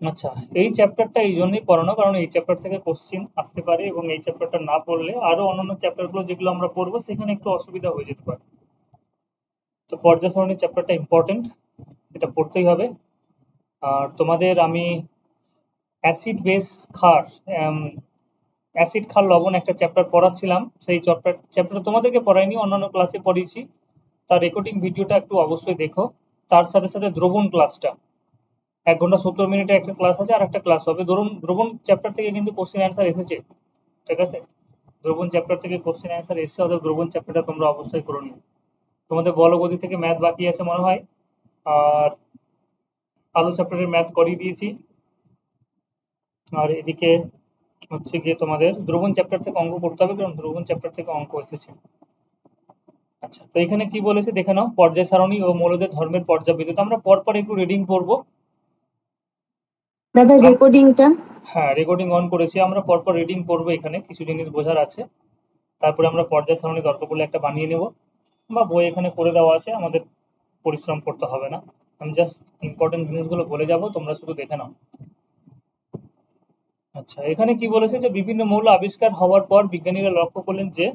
আচ্ছা, এই চ্যাপ্টারটা এই জন্যই পড়ানো কারণ এই চ্যাপ্টার থেকে কোশ্চিন আসতে পারে এবং এই চ্যাপ্টারটা না পড়লে আরো অন্যান্য চ্যাপ্টারগুলো যেগুলো আমরা পড়বো সেখানে একটু অসুবিধা হয়ে যেতে পারে। তো পর্যায় সারণী চ্যাপ্টারটা ইম্পর্টেন্ট, এটা পড়তেই হবে। আর তোমাদের আমি অ্যাসিড বেস ক্ষার অ্যাসিড ক্ষার লবণ একটা চ্যাপ্টার পড়াচ্ছিলাম, সেই চ্যাপ্টার তোমাদেরকে পড়াইনি, অন্যান্য ক্লাসে পড়িয়েছি। তার রেকর্ডিং ভিডিওটা একটু অবশ্যই দেখো। তার সাথে সাথে দ্রবণ ক্লাসটা 1 ঘন্টা 70 মিনিটের একটা ক্লাস আছে, আর একটা ক্লাস হবে। দ্রবণ চ্যাপ্টার থেকে কিন্তু কোশ্চেন অ্যান্সার এসেছে, ঠিক আছে? দ্রবণ চ্যাপ্টার থেকে কোশ্চেন অ্যান্সার এসেছে, অতএব দ্রবণ চ্যাপ্টারটা তোমরা অবশ্যই করে নিও। তোমাদের বলগতি থেকে ম্যাথ বাকি আছে মনে হয়, আর আলো চ্যাপ্টারের ম্যাথ করিয়ে দিয়েছি। আর এদিকে হচ্ছে গিয়ে তোমাদের দ্রবণ চ্যাপ্টার থেকে অঙ্ক করতে হবে, কারণ দ্রবণ চ্যাপ্টার থেকে অঙ্ক এসেছে। আচ্ছা, তো এখানে কি বলেছে দেখে নাও, পর্যায় সারণী ও মৌলদের ধর্মের পর্যাবৃত্ত। আমরা পরপর একটু রিডিং করবো। দাদা রেকর্ডিংটা? হ্যাঁ, রেকর্ডিং অন করেছি। আমরা পরপর রিডিং করবো, এখানে কিছু জিনিস বোঝার আছে। তারপরে আমরা পর্যায় সারণী দরকার পড়লে একটা বানিয়ে নেব, বা বই এখানে করে দেওয়া আছে, আমাদের পরিশ্রম করতে হবে না। আমি জাস্ট ইম্পর্টেন্ট জিনিসগুলো বলে যাব, তোমরা শুধু দেখে নাও। আচ্ছা, এখানে কি বলেছে যে বিভিন্ন মৌল আবিষ্কার হওয়ার পর বিজ্ঞানীরা লক্ষ্য করলেন যে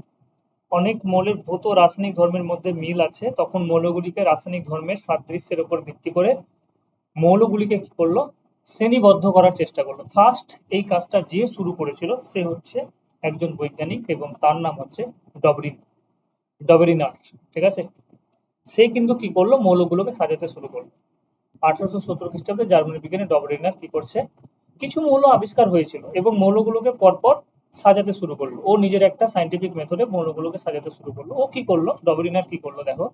অনেক মৌলের ভৌত ও রাসায়নিক ধর্মের মধ্যে মিল আছে। তখন মৌলগুলিকে রাসায়নিক ধর্মের সাদৃশ্যের উপর ভিত্তি করে মৌলগুলিকে কি করলো, শ্রেণীবদ্ধ করার চেষ্টা করলো। ফার্স্ট এই কাজটা যে শুরু করেছিল সে হচ্ছে একজন বৈজ্ঞানিক এবং তার নাম হচ্ছে ডবরিনার, ঠিক আছে? সে কিন্তু কি করলো, মৌলগুলোকে সাজাতে শুরু করলো। 1870 খ্রিস্টাব্দে জার্মানির বিজ্ঞানী ডবরিনার কি করছে, কিছু মৌল আবিষ্কার হয়েছিল এবং মৌলগুলোকে পরপর সাজাতে শুরু করলো। ও নিজের একটা সাইন্টিফিক মেথডে মৌলগুলোকে সাজাতে শুরু করলো। ও কি করলো, ডবরিনার কি করলো দেখো,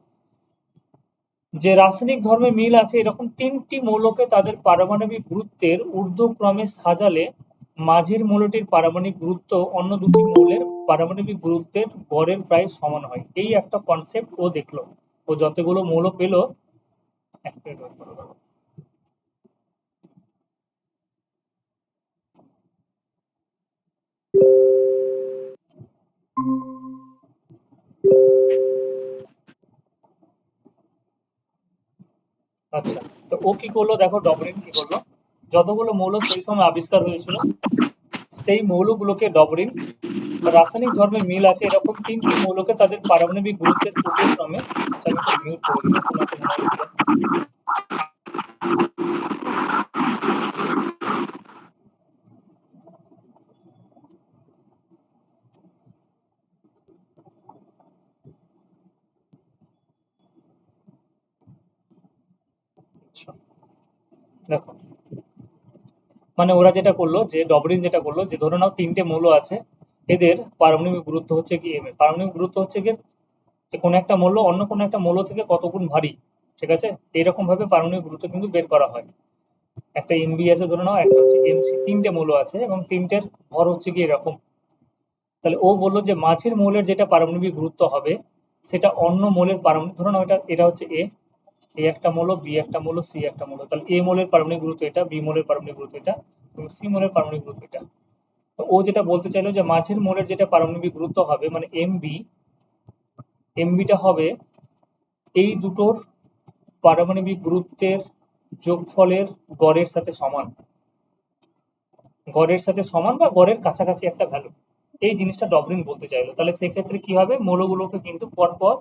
যে রাসায়নিক ধর্মে মিল আছে এরকম 3টি মৌলকে তাদের পারমাণবিক গুরুত্বের ঊর্ধ্বক্রমে সাজালে মাঝের মৌলটির পারমাণবিক গুরুত্ব অন্য দুটি মৌলের পারমাণবিক গুরুত্বের গড়ের প্রায় সমান হয়। এই একটা কনসেপ্ট ও দেখলো। ও যতগুলো মৌল পেলো, এক মিনিট wait করো। আচ্ছা, তো ও কি করলো দেখো, ডবরিন কি করলো, যতগুলো মৌল সেই সময় আবিষ্কার হয়েছিল সেই মৌলগুলোকে ডবরিন রাসায়নিক ধর্মে মিল আছে এরকম 3টি মৌলকে তাদের পারমাণবিক গুরুত্বের ঊর্ধ্বক্রমে, আচ্ছা আমি একটু মিউট করে দিই, ফোন আছে মনে হয় এদিকে। আচ্ছা, দেখো, মানে ওরা যেটা করলো, যে ডবরিন যেটা করলো, যে ধরে নাও 3টে মৌল আছে, এদের পারমাণবিক গুরুত্ব হচ্ছে কি এম এ, পারমাণবিক গুরুত্ব হচ্ছে কি যে কোনো একটা মৌল অন্য কোনো একটা মৌল থেকে কত গুণ ভারী, ঠিক আছে? এইরকম ভাবে পারমাণবিক গুরুত্ব কিন্তু বের করা হয়। একটা এমবি আছে ধরে নাও, একটা হচ্ছে এমসি, 3টে মৌল আছে এবং 3টের ভর হচ্ছে কি এরকম। তাহলে ও বললো যে মাঝের মৌলের যেটা পারমাণবিক গুরুত্ব হবে সেটা অন্য মৌলের পারমাণবিক, ধরে নাও এটা হচ্ছে এ একটা মৌল, বি একটা মৌল, সি একটা মৌল, তাহলে এ মৌলের পারমাণবিক গুরুত্ব এটা, বি মৌলের পারমাণবিক গুরুত্ব এটা এবং সি মৌলের পারমাণবিক গুরুত্ব এটা। তো ও যেটা বলতে চাইলো যে মাঝের মৌলের যেটা পারমাণবিক গুরুত্ব হবে মানে এমবিটা হবে এই দুটোর পারমাণবিক গুরুত্বের যোগফলের গড়ের সাথে সমান, গড়ের সাথে সমান বা গড়ের কাছাকাছি একটা ভ্যালু। এই জিনিসটা ডবরিন বলতে চাইলো। তাহলে সেক্ষেত্রে কি হবে, মৌলগুলোকে কিন্তু পরপর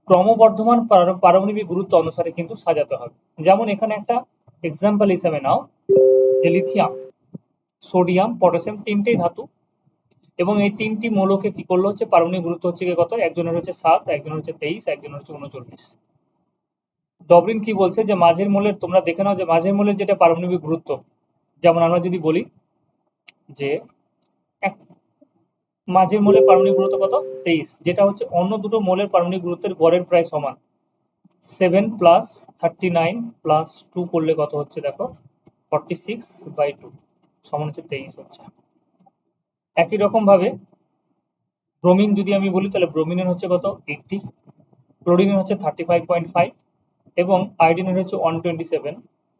ক্রমবর্ধমান পারমাণবিক গুরুত্ব অনুসারে কিন্তু সাজাতে হবে। যেমন এখানে একটা এক্সাম্পল হিসেবে নাও, যে লিথিয়াম, সোডিয়াম, পটাশিয়াম 3টেই ধাতু এবং এই 3টি মৌলকে কি করলো হচ্ছে পারমাণবিক গুরুত্ব হচ্ছে কত, একজনের হচ্ছে 7, একজনের হচ্ছে 23, একজনের হচ্ছে 39। ডবরিন কি বলছে যে মাঝের মৌলের, তোমরা দেখে নাও যে মাঝের মৌলের যেটা পারমাণবিক গুরুত্ব, যেমন আমরা যদি বলি যে এক মাঝের মৌলের পারমাণবিক গুরুত্ব কত, 23, যেটা হচ্ছে অন্য দুটো মৌলের পারমাণবিক গুরুত্বের গড়ের প্রায় সমান। 7 প্লাস 39 প্লাস 2 করলে কত হচ্ছে দেখো, 46/2 সমান হচ্ছে 23 হচ্ছে। একই রকম ভাবে ব্রোমিন যদি আমি বলি, তাহলে ব্রোমিনের হচ্ছে কত, 80, ক্লোরিনের হচ্ছে 35.5 এবং আয়োডিনের হচ্ছে 127।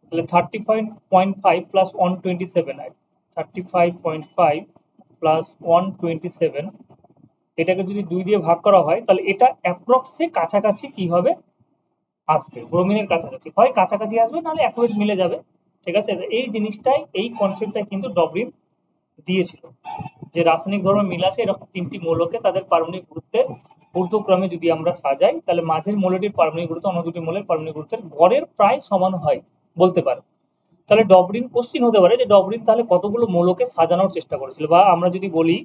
তাহলে 35.5 প্লাস 127, 35.5 প্লাস 127, এটাকে যদি 2 দিয়ে ভাগ করা হয় তাহলে এটা অ্যাপ্রক্সে কাছাকাছি কি হবে, আসবে ব্রোমিনের কাছাকাছি, হয় কাছাকাছি আসবে নাহলে অ্যাকুরেট মিলে যাবে। ঠিক আছে, এই জিনিসটাই, এই কনসেপ্টটাই কিন্তু ডবরিন দিয়েছিল, যে রাসায়নিক ধর্মে মিল আছে এরকম তিনটি মৌলকে তাদের পারমাণবিক গুরুত্বের ঊর্ধ্বক্রমে যদি আমরা সাজাই, তাহলে মাঝের মৌলটির পারমাণবিক গুরুত্ব অন্য দুটি মৌলের পারমাণবিক গুরুত্বের গড়ের প্রায় সমান হয় বলতে পারে। তাহলে ডবরিন কোশ্চিন হতে পারে যে ডবরিন তাহলে কতগুলো মৌলকে সাজানোর চেষ্টা করেছিল, বা আমরা যদি বলি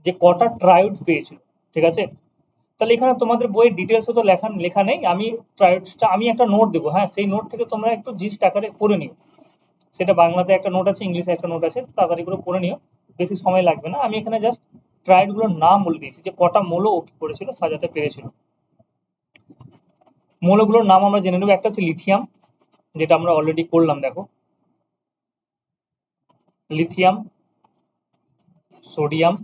যে কটা ট্রায়োড পেয়েছিল। ঠিক আছে, তাহলে এখানে তোমাদের বইয়ের ডিটেলসে তো লেখা নেই, আমি ট্রায়োডসটা আমি একটা নোট দেবো, হ্যাঁ সেই নোট থেকে তোমরা একটু জিস্ট আকারে পড়ে নিও। সেটা বাংলাতে একটা নোট আছে, ইংলিশে একটা নোট আছে, তাড়াতাড়ি করে পড়ে নিও, বেশি সময় লাগবে না। আমি এখানে জাস্ট ট্রায়োড গুলোর নাম বলে দিয়েছি, যে কটা মৌল ও কি করেছিল, সাজাতে পেরেছিল। মৌলগুলোর নাম আমরা জেনে নেব। একটা হচ্ছে লিথিয়াম, যেটা আমরা অলরেডি করলাম, দেখো লিথিয়াম, সোডিয়াম,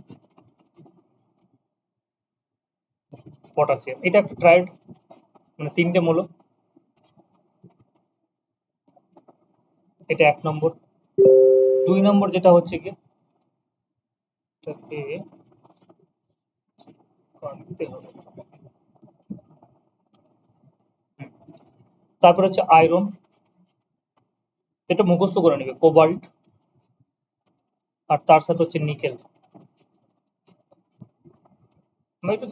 পটাশিয়াম, এটা একটা ট্রায়োড, মানে তিনটে মৌল। এটা 1 নম্বর। 2 নম্বর যেটা হচ্ছে কি, এটাকে কাটতে হবে। তারপর হচ্ছে আয়রন, এটা মুখস্থ করে নেবে, কোবাল্ট, আর তার সাথে হচ্ছে নিকেল। আমি একটু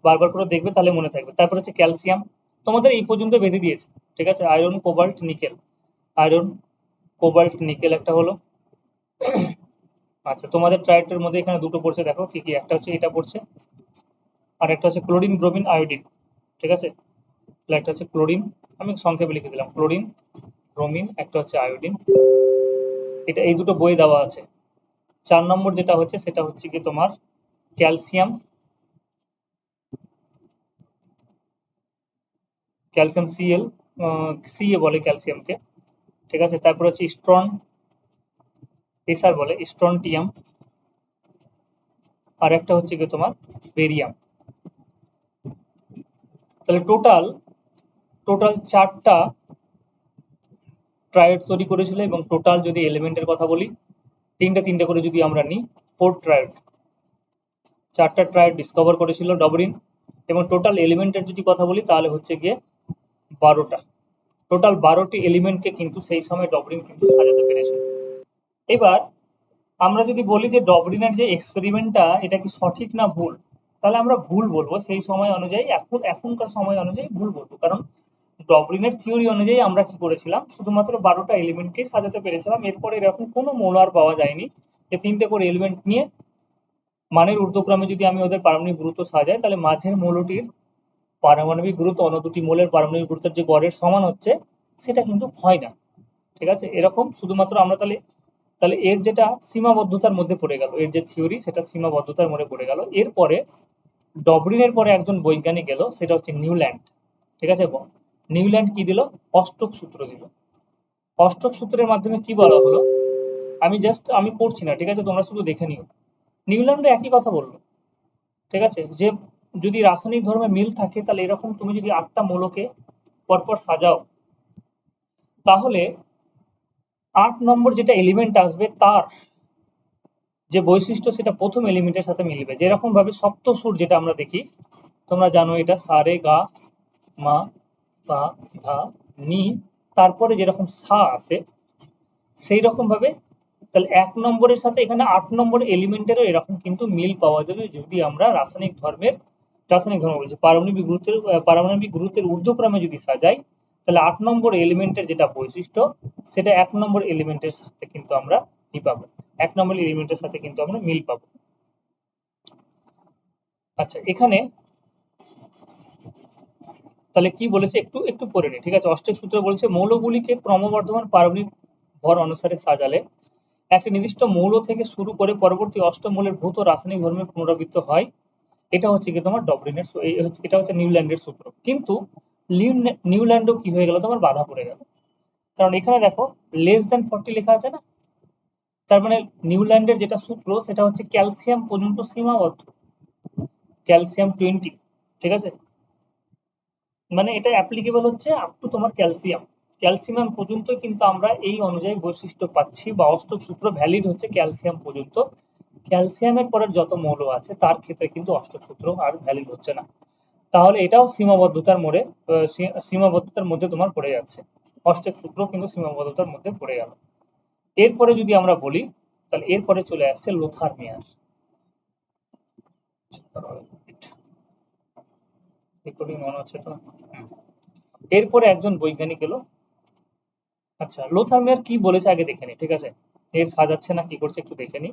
বারবার করে দেখবে, তাহলে মনে থাকবে। তারপর হচ্ছে ক্যালসিয়াম, তোমাদের এই পর্যন্ত বেঁধে দিয়েছে। ঠিক আছে, iron, cobalt, nickel, iron, cobalt, nickel একটা হলো। আচ্ছা, তোমাদের ট্রায়োডের মধ্যে এখানে দুটো পড়ছে, দেখো কি কি, একটা হচ্ছে এটা পড়ছে, আর একটা হচ্ছে ক্লোরিন, ব্রোমিন, আয়োডিন। ঠিক আছে, তাহলে একটা হচ্ছে ক্লোরিন, আমি সংক্ষেপে লিখে দিলাম ক্লোরিন, ব্রোমিন, একটা হচ্ছে আয়োডিন। এটা এই দুটো বই দেওয়া আছে। 4 নম্বর যেটা হচ্ছে সেটা হচ্ছে কি তোমার ক্যালসিয়াম, ক্যালসিয়াম সিএল, সিএ বলে ক্যালসিয়ামকে। ঠিক আছে, তারপর হচ্ছে স্ট্রন, এসআর বলে স্ট্রনটিয়াম, আর একটা হচ্ছে কি তোমার বেরিয়াম। তাহলে টোটাল টোটাল 4টা ট্রায়োড তৈরি করেছিল, এবং টোটাল যদি এলিমেন্টের কথা বলি, তিনটে তিনটে করে যদি আমরা নিই, 4 ট্রায়োড, 4টা ট্রায়োড ডিসকভার করেছিল ডবরিন, এবং টোটাল এলিমেন্টের যদি কথা বলি তাহলে হচ্ছে গিয়ে 12টা। টোটাল 12টি এলিমেন্টকে কিন্তু সেই সময় ডবরিন কিন্তু সাজাতে পেরেছিল। এবার আমরা যদি বলি যে ডবরিনের যে এক্সপেরিমেন্টটা এটা কি সঠিক না ভুল, তাহলে আমরা ভুল বলবো। সেই সময় অনুযায়ী, এখনকার সময় অনুযায়ী ভুল বলবো, কারণ ডবরিনের থিওরি অনুযায়ী আমরা কি করেছিলাম, শুধুমাত্র 12টা এলিমেন্টকে সাজাতে পেরেছিলাম। এরপরে এরকম কোনো মৌল আর পাওয়া যায়নি যে তিনটে করে এলিমেন্ট নিয়ে মানের ঊর্ধ্বক্রমে যদি আমি ওদের পারমাণবিক গুরুত্ব সাজাই, তাহলে মাঝের মৌলটির পারমাণবিক গুরুত্ব অন্য দুটি মৌলের পারমাণবিক গুরুত্বের যে গড়ের সমান হচ্ছে, সেটা কিন্তু হয় না। ঠিক আছে, এরকম শুধুমাত্র আমরা তাহলে তাহলে এর যেটা সীমাবদ্ধতার মধ্যে পড়ে গেল, এর যে থিওরি সেটা সীমাবদ্ধতার মধ্যে পড়ে গেল। এরপরে ডবরিনের পরে একজন বৈজ্ঞানিক গেল, সেটা হচ্ছে নিউল্যান্ড। ঠিক আছে, নিউল্যান্ড কি দিল, অষ্টক সূত্র দিল। অষ্টক সূত্রের মাধ্যমে কি বলা হলো, আমি পড়ছি না, ঠিক আছে, তোমরা শুধু দেখে নিও। নিউল্যান্ডও একই কথা বললো। ঠিক আছে, যে যদি রাসায়নিক ধর্মে মিল থাকে, তাহলে এরকম তুমি যদি 8টা মৌলকে পরপর সাজাও, তাহলে 8 নম্বর যেটা এলিমেন্ট আসবে তার যে বৈশিষ্ট্য সেটা প্রথম এলিমেন্টের সাথে মিলবে। যেরকম ভাবে সপ্তসুর যেটা আমরা দেখি, তোমরা জানো এটা সা রে গা মা পা ধা নি, তারপরে যেরকম সা আসে সেই রকম ভাবে, তাহলে 1 নম্বরের সাথে এখানে 8 নম্বর এলিমেন্টেরও এরকম কিন্তু মিল পাওয়া যাবে, যদি আমরা রাসায়নিক ধর্ম বলছি পারমাণবিক গুরুত্বের ঊর্ধ্বক্রমে যদি সাজাই, তাহলে 8 নম্বর এলিমেন্টের যেটা বৈশিষ্ট্য সেটা 1 নম্বর এলিমেন্টের সাথে কিন্তু আমরা কি পাবো, 1 নম্বর এলিমেন্টের সাথে কিন্তু আমরা মিল পাবো। আচ্ছা, এখানে তাহলে কি বলেছে একটু একটু পড়ে নি। ঠিক আছে, অষ্টক সূত্র বলছে মৌলগুলিকে ক্রমবর্ধমান পারমাণবিক ভর অনুসারে সাজালে একটা নির্দিষ্ট মৌল থেকে শুরু করে পরবর্তী অষ্টম মৌলের ভৌত রাসায়নিক ধর্মে পুনরাবৃত্ত হয়। এটা হচ্ছে কি তোমার ডবরিনের, এটা হচ্ছে নিউল্যান্ডের সূত্র। কিন্তু নিউল্যান্ডও কি হয়ে গেল, তোমার বাধা পড়ে গেল। কারণ এখানে দেখো <40 লেখা আছে না, তার মানে নিউল্যান্ডের যেটা সূত্র সেটা হচ্ছে ক্যালসিয়াম পর্যন্ত সীমাবদ্ধ, ক্যালসিয়াম 20। ঠিক আছে, মানে এটা অ্যাপ্লিকেবল হচ্ছে আপ টু তোমার ক্যালসিয়াম পর্যন্ত কিন্তু আমরা এই অনুযায়ী বৈশিষ্ট্য পাচ্ছি, বা অষ্টক সূত্র ভ্যালিড হচ্ছে ক্যালসিয়াম পর্যন্ত। ক্যালসিয়ামের পরের যত মৌল আছে তার ক্ষেত্রে কিন্তু অষ্টক সূত্র আর ভ্যালিড হচ্ছে না। তাহলে এটাও সীমাবদ্ধতার মধ্যে তোমার পড়ে যাচ্ছে, অষ্টক সূত্র কিন্তু সীমাবদ্ধতার মধ্যে পড়ে গেল। এরপরে যদি আমরা বলি তাহলে এরপরে চলে আসছে লোথার মেয়ার। মনে হচ্ছে তো। এরপরে একজন বৈজ্ঞানিক এলো। আচ্ছা, লোথার মেয়ার কি বলেছে আগে দেখে নি, ঠিক আছে? এ সাজাচ্ছে না কি করছে একটু দেখে নি।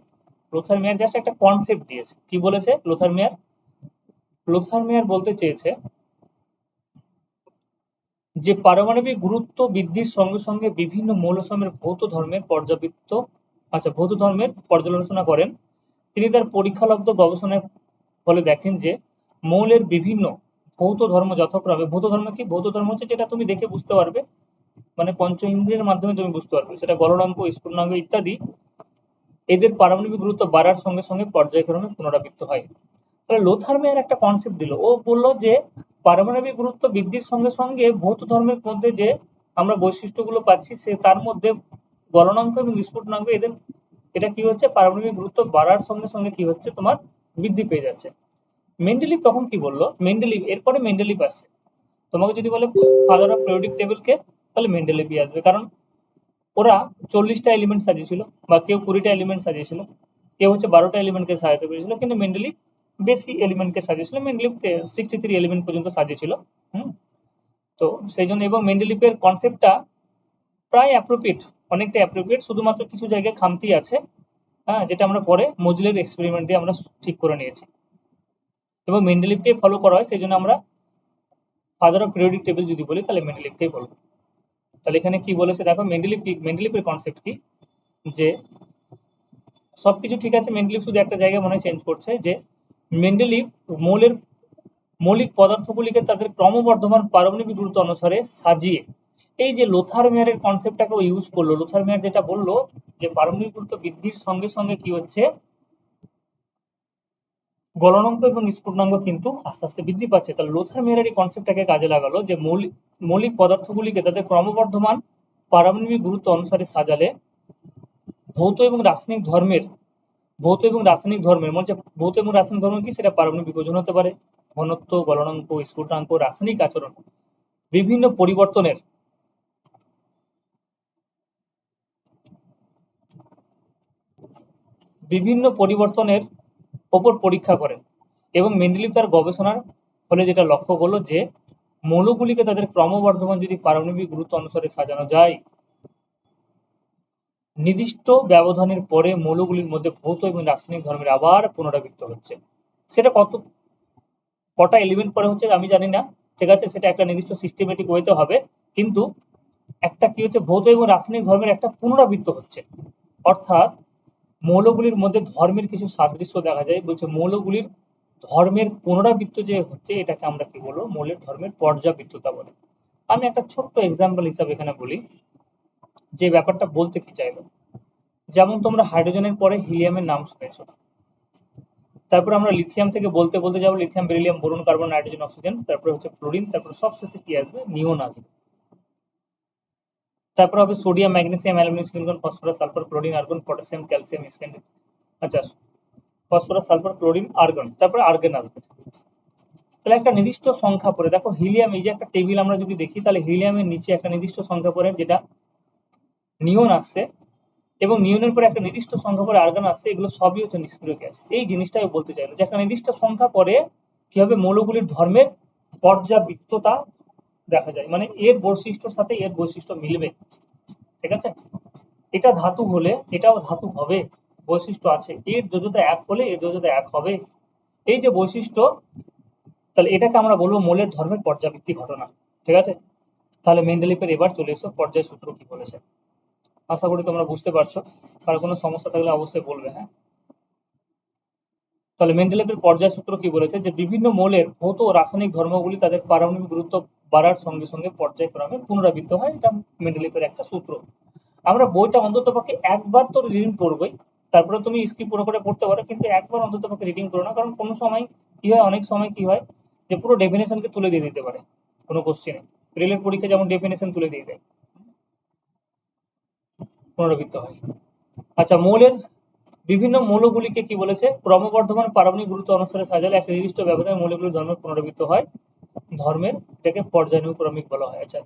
লোথার মেয়ার জাস্ট একটা কনসেপ্ট দিয়েছে। কি বলেছে লোথার মেয়ার? লোথার মেয়ার বলতে চেয়েছে যে পারমাণবিক গুরুত্ব বৃদ্ধির সঙ্গে সঙ্গে বিভিন্ন মৌলসমূহের ভৌত ধর্মের পর্যালোচনা করেন। তিনি তার পরীক্ষালব্ধ গবেষণার ফলে দেখেন যে মৌলের বিভিন্ন ভৌত ধর্ম যথাক্রমে, ভৌত ধর্ম কি? ভৌত ধর্ম হচ্ছে যেটা তুমি দেখে বুঝতে পারবে, মানে পঞ্চ ইন্দ্রিয়ের মাধ্যমে তুমি বুঝতে পারবে, সেটা গলনাঙ্ক, স্ফুটনাঙ্ক ইত্যাদি। এদের পারমাণবিক গুরুত্ব বাড়ার সঙ্গে সঙ্গে পর্যায়ক্রমে পুনরাবৃত্ত হয়। তাহলে লোথার মেয়ার একটা কনসেপ্ট দিল। ও বলল যে পারমাণবিক গুরুত্ব বৃদ্ধির সঙ্গে সঙ্গে ভৌত ধর্মের মধ্যে যে আমরা বৈশিষ্ট্যগুলো পাচ্ছি, সে তার মধ্যে গলনাঙ্ক এবং স্ফুটনাঙ্ক এদের, এটা কি হচ্ছে, পারমাণবিক গুরুত্ব বাড়ার সঙ্গে সঙ্গে কি হচ্ছে, তোমার বৃদ্ধি পেয়ে যাচ্ছে। মেন্ডেলিভ তখন কি বললো? মেন্ডেলিভ, এরপরে মেন্ডেলিভ আসছে। তোমাকে যদি বলে ফাদার অফ পিরিয়ডিক টেবিল কে, তাহলে মেন্ডেলিভই আসবে। কারণ ওরা 40টা এলিমেন্ট সাজিয়েছিল, বা কেউ 20টা এলিমেন্ট সাজিয়েছিল, কেউ হচ্ছে 12টা এলিমেন্টকে সাজাতে পেরেছিল, কিন্তু মেন্ডেলিভ বেশি এলিমেন্টকে সাজিয়েছিল। মেন্ডেলিভ 63 এলিমেন্ট পর্যন্ত সাজিয়েছিল। হুম। তো সেই জন্য, এবং মেন্ডেলিভের কনসেপ্টটা প্রায় অ্যাপ্রোপ্রিয়েট, অনেকটা অ্যাপ্রোপ্রিয়েট, শুধুমাত্র কিছু জায়গায় খামতি আছে, হ্যাঁ, যেটা আমরা পরে মজলের এক্সপেরিমেন্ট দিয়ে আমরা ঠিক করে নিয়েছি। এবং মেন্ডেলিভকে ফলো করা হয়, সেই জন্য আমরা ফাদার অফ পিরিয়ডিক টেবিল যদি বলি তাহলে মেন্ডেলিভকেই বলবো। তাহলে এখানে কি বলেছে দেখো, মেন্ডেলিভের কনসেপ্ট কি, যে সবকিছু ঠিক আছে, মেন্ডেলিভ শুধু একটা জায়গায় মনে হয় চেঞ্জ করছে, যে মেন্ডেলিভ মৌলিক পদার্থগুলিকে তাদের ক্রমবর্ধমান পারমাণবিক গুরুত্ব অনুসারে সাজিয়ে, এই যে লোথার মেয়ারের কনসেপ্টটাকে ইউজ করলো। লোথার মেয়ার যেটা বললো যে পারমাণবিক গুরুত্ব বৃদ্ধির সঙ্গে সঙ্গে কি হচ্ছে, গলনাঙ্ক এবং স্ফুটনাঙ্ক কিন্তু আস্তে আস্তে বৃদ্ধি পাচ্ছে। তাহলে লোথার মেয়ারের এই কনসেপ্টটাকে কাজে লাগালো, যে মৌলিক পদার্থগুলিকে তাদের ক্রমবর্ধমান পারমাণবিক গুরুত্ব অনুসারে সাজালে ভৌত এবং রাসায়নিক ধর্মের মানে ভৌত এবং রাসায়নিক ধর্ম কি, সেটা পারমাণবিক বিভাজন হতে পারে, ঘনত্ব, গলনাঙ্ক, স্ফুটনাঙ্ক, রাসায়নিক আচরণ, বিভিন্ন পরিবর্তনের ওপর পরীক্ষা করেন। এবং মেন্ডেলিভ তার গবেষণার ফলে যেটা লক্ষ্য করলো, যে মৌলগুলিকে তাদের ক্রমবর্ধমান যদি পারমাণবিক গুরুত্ব অনুসারে সাজানো যায়, নির্দিষ্ট ব্যবধানের পরে মৌলগুলির মধ্যে ভৌত এবং রাসায়নিক ধর্মের আবার পুনরাবৃত্ত হচ্ছে। সেটা কটা এলিমেন্ট পরে হচ্ছে আমি জানি না, ঠিক আছে, সেটা একটা নির্দিষ্ট সিস্টেমেটিক ওয়েতে হবে, কিন্তু একটা কি হচ্ছে, ভৌত এবং রাসায়নিক ধর্মের একটা পুনরাবৃত্ত হচ্ছে। অর্থাৎ মৌলগুলির মধ্যে ধর্মের কিছু সাদৃশ্য দেখা যায়। বলছে মৌলগুলির ধর্মের পুনরাবৃত্ত যে হচ্ছে, এটাকে আমরা কি বলবো, মৌলের ধর্মের পর্যাবৃত্ততা বলে। আমি একটা ছোট্ট এক্সাম্পল হিসাবে এখানে বলি, যে ব্যাপারটা বলতে কি চাইলো। যেমন তোমরা হাইড্রোজেনের পরে হিলিয়ামের নাম শুনেছো, তারপর আমরা লিথিয়াম থেকে বলতে বলতে যাবো lithium, beryllium, boron, carbon, nitrogen, oxygen, তারপরে হচ্ছে ফ্লোরিন, তারপর সবশেষে কি আসবে, নিয়ন আসবে। তারপর হবে sodium, magnesium, aluminium, silicon, phosphorus, sulphur, chlorine, argon, potassium, calcium, scandium, আচ্ছা, ফসফরাস, সালফার, ক্লোরিন, আর্গন, তারপরে আর্গন আসবে। তাহলে একটা নির্দিষ্ট সংখ্যা পরে দেখো হিলিয়াম, এই যে একটা টেবিল আমরা যদি দেখি, তাহলে হিলিয়ামের নিচে একটা নির্দিষ্ট সংখ্যা পরে যেটা নিয়ন আসছে, এবং নিয়নের পরে একটা নির্দিষ্ট সংখ্যা পরে আর্গন আসছে, এগুলো সবই হচ্ছে নিষ্ক্রিয় গ্যাস। এই জিনিসটাই বলতে চাইলো, যে একটা নির্দিষ্ট সংখ্যা পরে কি হবে, মৌলগুলির ধর্মের পর্যাবৃত্ততা দেখা যায়, মানে এর বৈশিষ্ট্যের সাথে এর বৈশিষ্ট্য মিলবে, ঠিক আছে। এটা ধাতু হলে এটাও ধাতু হবে, বৈশিষ্ট্য আছে, এর যোজ্যতা এক হলে এর যোজ্যতা এক হবে, এই যে বৈশিষ্ট্য, তাহলে এটাকে আমরা বলবো মৌলের ধর্মের পর্যাবৃত্তি ঘটনা, ঠিক আছে। তাহলে মেন্ডেলিভের এবার চলে এসো পর্যায় সূত্র কি বলেছে। আশা করি তোমরা বুঝতে পারছো, কারো কোনো সমস্যা থাকলে অবশ্যই বলবে, হ্যাঁ। তাহলে মেন্ডেলিভের পর্যায় সূত্র কি বলেছে, যে বিভিন্ন মৌলের ভৌত ও রাসায়নিক ধর্মগুলি তাদের পারমাণবিক গুরুত্ব বাড়ার সঙ্গে সঙ্গে পর্যায়ক্রমে পুনরাবৃত্ত হয়। এটা মেন্ডেলিভের একটা সূত্র। আমরা বইটা অন্তত পক্ষে একবার তো রিডিং করবোই, তারপরে তুমি স্কিপ পুরো করে পড়তে পারো, কিন্তু একবার অন্তত পক্ষে রিডিং করো না। কারণ কোনো সময় কি হয়, অনেক সময় কি হয়, যে পুরো ডেফিনেশনকে তুলে দিয়ে দিতে পারে কোনো কোশ্চেনে। রেলের পরীক্ষা যেমন ডেফিনেশন তুলে দিয়ে দেয়, পুনরাবৃত্ত হয়। আচ্ছা, বিভিন্ন মৌলগুলিকে কি বলেছে, ক্রমবর্ধমান পারমাণবিক গুরুত্ব অনুসারে সাজালে একটা নির্দিষ্ট ব্যবধানে মৌলগুলির ধর্মের পুনরাবৃত্ত হয়। ধর্মের এটাকে পর্যায়নুক্রমিক বলা হয়। আচ্ছা,